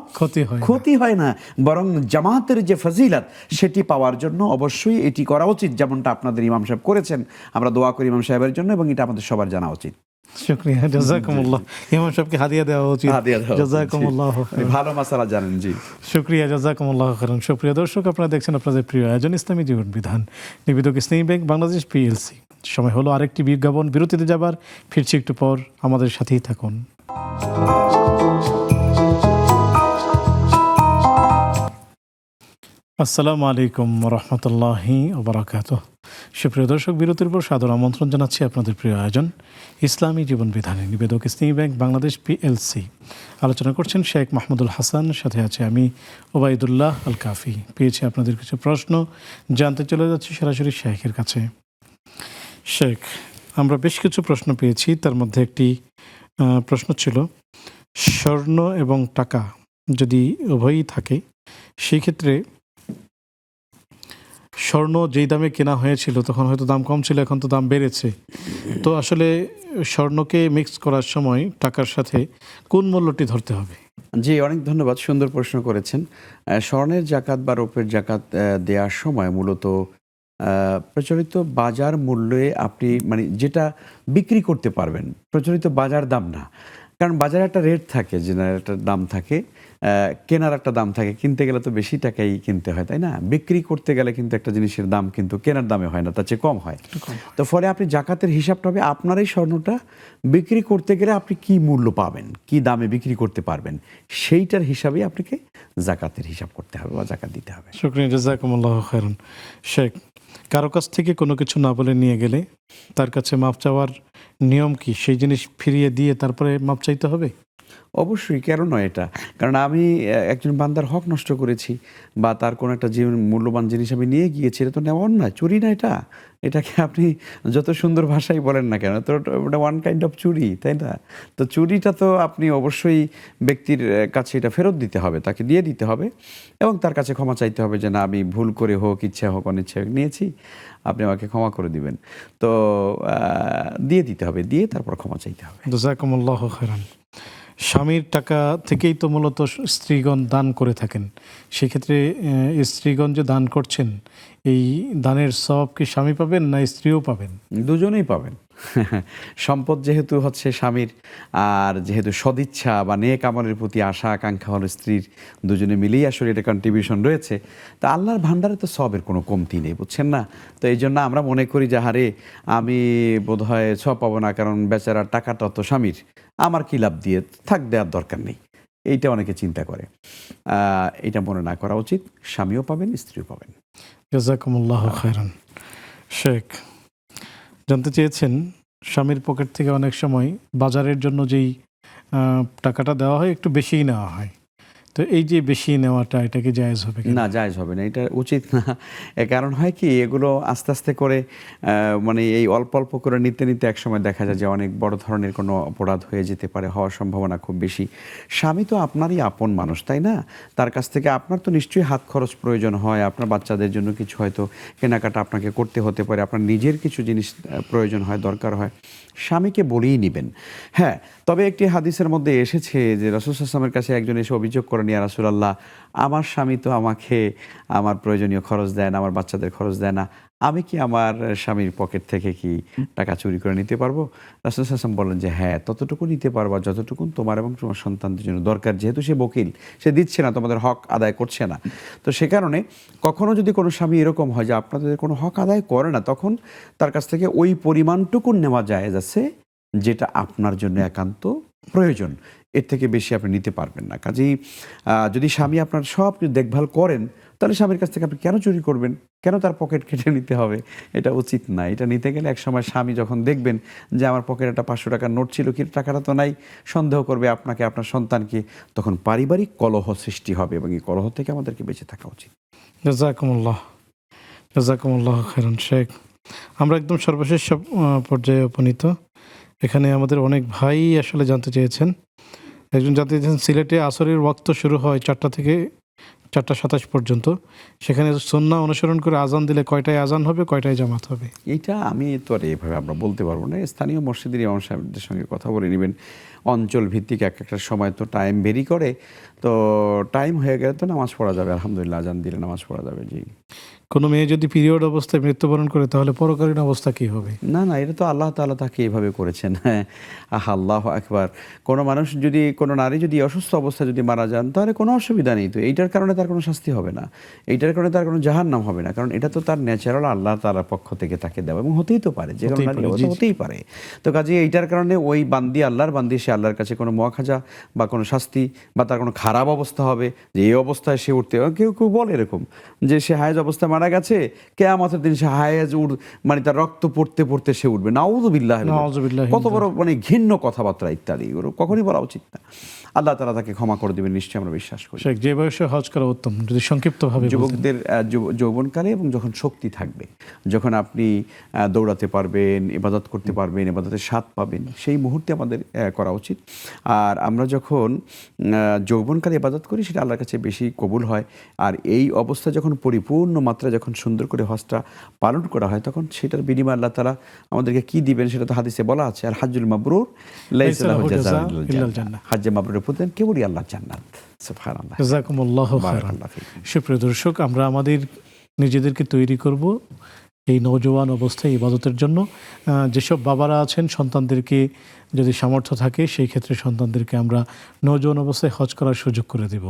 S2: ক্ষতি হয় না, বরং জামাতের যে ফজিলত সেটি পাওয়ার জন্য অবশ্যই এটি করা উচিত, যেমনটা আপনাদের ইমাম সাহেব করেছেন। আমরা দোয়া করি ইমাম সাহেবের জন্য, এবং এটা আমাদের সবার জানা উচিত।
S1: শুকরিয়া, জাযাকুমুল্লাহ। ইমাম সাহেবকে হাদিয়া দেওয়া উচিত, জাযাকুমুল্লাহ।
S2: ভালো মাসালা জানেন, জি
S1: শুকরিয়া, জাযাকুমুল্লাহ খাইরান। সুপ্রিয় দর্শক, আপনারা দেখছেন আপনাদের প্রিয় আয়োজন ইসলামী জীবন বিধান, নিবেদক ইসলামী ব্যাংক বাংলাদেশ পিএলসি। সময় হলো আরেকটি বিজ্ঞাপন, বিরতিতে যাবার, ফিরছি একটু পর, আমাদের সাথেই থাকুন। আসসালামু আলাইকুম রহমতুল্লাহি ওবারাকাতুহ। সুপ্রিয় দর্শক, বিরতির পর সাদর আমন্ত্রণ জানাচ্ছি আপনাদের প্রিয় আয়োজন ইসলামী জীবন বিধানে, নিবেদক ইসলামী ব্যাংক বাংলাদেশ পিএলসি। আলোচনা করছেন শেখ মাহমুদুল হাসান, সাথে আছে আমি ওবায়দুল্লাহ আল কাফি। পেয়েছি আপনাদের কিছু প্রশ্ন, জানতে চলে যাচ্ছি সরাসরি শেখের কাছে। শেখ, আমরা বেশ কিছু প্রশ্ন পেয়েছি, তার মধ্যে একটি প্রশ্ন ছিল স্বর্ণ এবং টাকা যদি উভয়ই থাকে, সেই ক্ষেত্রে স্বর্ণ যেই দামে কেনা হয়েছিল তখন হয়তো দাম কম ছিল, এখন তো দাম বেড়েছে, তো আসলে স্বর্ণকে মিক্স করার সময় টাকার সাথে কোন মূল্যটি ধরতে হবে?
S2: জি, অনেক ধন্যবাদ, সুন্দর প্রশ্ন করেছেন। স্বর্ণের জাকাত বা রৌপ্যের জাকাত দেওয়ার সময় মূলত প্রচলিত বাজার মূল্যে আপনি যেটা বিক্রি করতে পারবেন, প্রচলিত বাজার দাম না। কারণ বাজারে একটা রেট থাকে, জেনারেল একটা দাম থাকে, কেনার একটা দাম থাকে, কিনতে গেলে তো বেশি টাকাই কিনতে হয়, তাই না? বিক্রি করতে গেলে কিন্তু একটা জিনিসের দাম কিন্তু কেনার দামে হয় না, তার চেয়ে কম হয়। তো ফলে আপনি জাকাতের হিসাবটা হবে আপনার এই স্বর্ণটা বিক্রি করতে গেলে আপনি কি মূল্য পাবেন, কি দামে বিক্রি করতে পারবেন, সেইটার হিসাবেই আপনাকে জাকাতের হিসাব করতে হবে বা জাকাত দিতে হবে।
S1: শুকরিয়া, জাযাকুমুল্লাহু খাইরান। শেখ, কারো কাছ থেকে কোনো কিছু না বলে নিয়ে গেলে তার কাছে মাপ চাওয়ার নিয়ম কি? সেই জিনিস ফিরিয়ে দিয়ে তারপরে মাপ চাইতে হবে?
S2: অবশ্যই, কেন নয় এটা? কারণ আমি একজন বান্দার হক নষ্ট করেছি বা তার কোনো একটা জীবন মূল্যবান জিনিস আমি নিয়ে গিয়েছি, এটা তো নেওয়া অন্যায়, চুরি না এটা। এটাকে আপনি যত সুন্দর ভাষাই বলেন না কেন, তো ওটা ওয়ান কাইন্ড অফ চুরি, তাই না? তো চুরিটা তো আপনি অবশ্যই ব্যক্তির কাছে এটা ফেরত দিতে হবে, তাকে দিয়ে দিতে হবে এবং তার কাছে ক্ষমা চাইতে হবে যে না, আমি ভুল করে হোক, ইচ্ছা হোক অনিচ্ছা হোক নিয়েছি, আপনি আমাকে ক্ষমা করে দিবেন। তো দিয়ে দিতে হবে, দিয়ে তারপর ক্ষমা চাইতে হবে।
S1: জাযাকুমুল্লাহু খাইরান। স্বামীর টাকা থেকেই তো মূলত স্ত্রীগণ দান করে থাকেন। সেক্ষেত্রে স্ত্রীগণ যে দান করছেন, এই দানের সওয়াব কি স্বামী পাবেন না স্ত্রীও পাবেন?
S2: দুজনেই পাবেন। সম্পদ যেহেতু হচ্ছে স্বামীর, আর যেহেতু সদিচ্ছা বা নেক আমলের প্রতি আশা আকাঙ্ক্ষা হলো স্ত্রীর, দুজনে মিলেই আসলে এটা কন্ট্রিবিউশন রয়েছে। তা আল্লাহর ভান্ডারে তো সবের কোনো কমতি নেই, বুঝছেন না? তো এই জন্য আমরা মনে করি যে হারে আমি বোধহয় সব পাবো না, কারণ বেচারার টাকাটা তো স্বামীর, আমার কি লাভ দিয়ে, থাক, দেওয়ার দরকার নেই। এইটা অনেকে চিন্তা করে, এটা মনে না করা উচিত। স্বামীও পাবেন, স্ত্রীও পাবেন।
S1: জাযাকুমুল্লাহু খাইরান। শেখ জানতে চেয়েছেন, স্বামীর পকেট থেকে অনেক সময় বাজারের জন্য যেই টাকাটা দেওয়া হয় একটু বেশিই নেওয়া হয়, তো এই যে বেশি নেওয়াটা, এটা কি জায়েজ হবে কিনা?
S2: না, জায়েজ হবে না, এটা উচিত না। এর কারণ হয় কি, এগুলো আস্তে আস্তে করে মানে এই অল্প অল্প করে নিতে নিতে একসময় দেখা যায় যে অনেক বড় ধরনের কোনো অপরাধ হয়ে যেতে পারে, হওয়ার সম্ভাবনা খুব বেশি। স্বামী তো আপনারই আপন মানুষ, তাই না? তার কাছ থেকে আপনার তো নিশ্চয়ই হাত খরচ প্রয়োজন হয়, আপনার বাচ্চাদের জন্য কিছু হয়তো কেনাকাটা আপনাকে করতে হতে পারে, আপনার নিজের কিছু জিনিস প্রয়োজন হয়, দরকার হয়, স্বামীকে বলেই নেবেন। হ্যাঁ, তবে একটি হাদিসের মধ্যে এসেছে যে রাসূল সাল্লাল্লাহু আলাইহি ওয়াসাল্লামের কাছে একজন এসে অভিযোগ করেন, ইয়া রাসূলুল্লাহ, আমার স্বামী তো আমাকে আমার প্রয়োজনীয় খরচ দেয় না, আমার বাচ্চাদের খরচ দেয় না, আমি কি আমার স্বামীর পকেট থেকে কি টাকা চুরি করে নিতে পারবো? রাসূল সাল্লাল্লাহু আলাইহি ওয়াসাল্লাম বললেন যে হ্যাঁ, ততটুকু নিতে পারবা যতটুকু তোমার এবং তোমার সন্তানদের জন্য দরকার। যেহেতু সে বকিল, সে দিচ্ছে না, তোমাদের হক আদায় করছে না, তো সে কারণে কখনো যদি কোনো স্বামী এরকম হয় যে আপনাদের কোনো হক আদায় করে না, তখন তার কাছ থেকে ওই পরিমাণটুকু নেওয়া যায় যাচ্ছে যেটা আপনার জন্য একান্ত প্রয়োজন। এর থেকে বেশি আপনি নিতে পারবেন না। কাজেই যদি স্বামী আপনার সব কিছু দেখভাল করেন, তাহলে স্বামীর কাছ থেকে আপনি কেন চুরি করবেন, কেন তার পকেট কেটে নিতে হবে? এটা উচিত না। এটা নিতে গেলে একসময় স্বামী যখন দেখবেন যে আমার পকেটে একটা 500 টাকার নোট ছিল, কিন্তু টাকাটা তো নাই, সন্দেহ করবে আপনাকে, আপনার সন্তানকে, তখন পারিবারিক কলহ সৃষ্টি হবে এবং এই কলহ থেকে আমাদেরকে বেঁচে থাকা উচিত।
S1: জাযাকুমুল্লাহ খাইরান। শেখ, আমরা একদম সর্বশেষ পর্যায়ে উপনীত। এখানে আমাদের অনেক ভাই আসলে জানতে চেয়েছেন। একজন জানতে চেয়েছেন, সিলেটে আসরের ওয়াক্ত শুরু হয় 4টা থেকে 4টা 27 পর্যন্ত, সেখানে সুন্নাহ অনুসরণ করে আজান দিলে কয়টায় আজান হবে, কয়টায় জামাত হবে?
S2: এইটা আমি তো আর এইভাবে আমরা বলতে পারবো না। স্থানীয় মসজিদের ইমাম সাহেবদের সঙ্গে কথা বলে নেবেন। অঞ্চল ভিত্তিক এক একটা সময় তো টাইম ভেরি করে, তো টাইম হয়ে গেলে তো নামাজ পড়া যাবে, আলহামদুলিল্লাহ, আজান দিলে নামাজ পড়া যাবে। জি।
S1: কোনো মেয়ে যদি পিরিয়ড অবস্থায় মৃত্যুবরণ করে, তাহলে পরকালীন অবস্থা কি হবে?
S2: না না, এটা তো আল্লাহ তাআলা তাকে এইভাবে করেছেন। হ্যাঁ, আল্লাহু আকবার। কোনো মানুষ যদি, কোনো নারী যদি অসুস্থ অবস্থায় যদি মারা যান, তাহলে কোনো অসুবিধা নেই, তো এইটার কারণে তার কোনো শাস্তি হবে না, এইটার কারণে তার কোনো জাহান্নাম হবে না, কারণ এটা তো তার ন্যাচারাল আল্লাহ তাআলার পক্ষ থেকে তাকে দেওয়া, এবং হতেই তো পারে, যে কোনো নারী অবস্থা হতেই পারে। তো কাজে এইটার কারণে ওই বান্দি আল্লাহর বান্দি, সে আল্লাহর কাছে কোনো মুআখাজা বা কোনো শাস্তি বা তার কোনো খারাপ অবস্থা হবে যে এই অবস্থায় সে উঠতে, কেউ কেউ বলে এরকম যে সে হায়েজ অবস্থায় মারা গেছে, কিয়ামতের দিন সে হায়েজ মানে তার রক্ত পড়তে পড়তে সে উঠবে, নাউযুবিল্লাহ। কত বড় মানে ঘৃণ্য কথাবার্তা ইত্যাদি, ওর কখনই বলা উচিত না। আল্লাহ তাআলা তাকে ক্ষমা করে দেবেন, নিশ্চয়ই আমরা বিশ্বাস করি।
S1: শেখ, যে বয়সে হজ করা উত্তম, যদি সংক্ষিপ্তভাবে
S2: যুবকদের যৌবনকালে এবং যখন শক্তি থাকবে, যখন আপনি দৌড়াতে পারবেন, ইবাদত করতে পারবেন, ইবাদতের স্বাদ পাবেন, সেই মুহূর্তে আমাদের করা উচিত। আর আমরা যখন যৌবনকালে ইবাদত করি, সেটা আল্লাহর কাছে বেশি কবুল হয়। আর এই অবস্থা যখন পরিপূর্ণ মাত্রা, যখন সুন্দর করে হজটা পালন করা হয়, তখন সেটার বিনিময়ে আল্লাহ তাআলা আমাদেরকে কি দিবেন সেটা তো হাদিসে বলা আছে, আর হাজ্জুল মাবরুর লাইসা লাহু জাযাউন ইল্লাল জান্নাহ। হজ্জে মাবরুরের প্রতিদান কেবলই আল্লাহর জান্নাত। সুবহানাল্লাহ।
S1: জাযাকুমুল্লাহু খাইরান। সুপ্রিয় দর্শক, আমরা আমাদের নিজেদেরকে তৈরি করব এই নওজোয়ান অবস্থায় ইবাদতের জন্য। যেসব বাবারা আছেন, সন্তানদেরকে যদি সামর্থ্য থাকে, সেই ক্ষেত্রে সন্তানদেরকে আমরা নওজোয়ান অবস্থায় হজ করার সুযোগ করে দেব,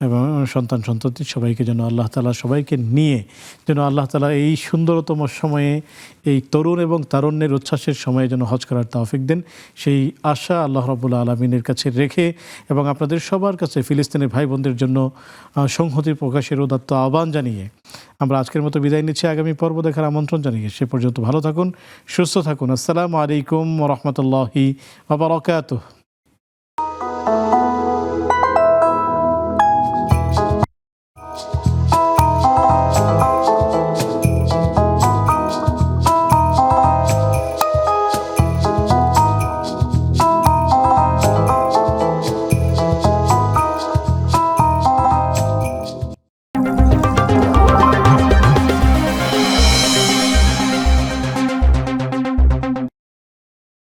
S1: এবং সন্তান-সন্ততি সবাইকে যেন আল্লাহ তাআলা, সবাইকে নিয়ে যেন আল্লাহ তাআলা এই সুন্দরতম সময়ে, এই তরুণ এবং তারুণ্যের উচ্ছ্বাসের সময়ে যেন হজ করার তৌফিক দেন, সেই আশা আল্লাহ রাব্বুল আলামিনের কাছে রেখে, এবং আপনাদের সবার কাছে ফিলিস্তিনের ভাই বোনদের জন্য সংহতি প্রকাশের উদাত্ত আহ্বান জানিয়ে আমরা আজকের মতো বিদায় নিচ্ছি। আগামী পর্ব দেখার আমন্ত্রণ জানিয়ে সে পর্যন্ত ভালো থাকুন, সুস্থ থাকুন। আসসালামু আলাইকুম ওয়া রাহমাতুল্লাহি ওয়া বারাকাতুহু।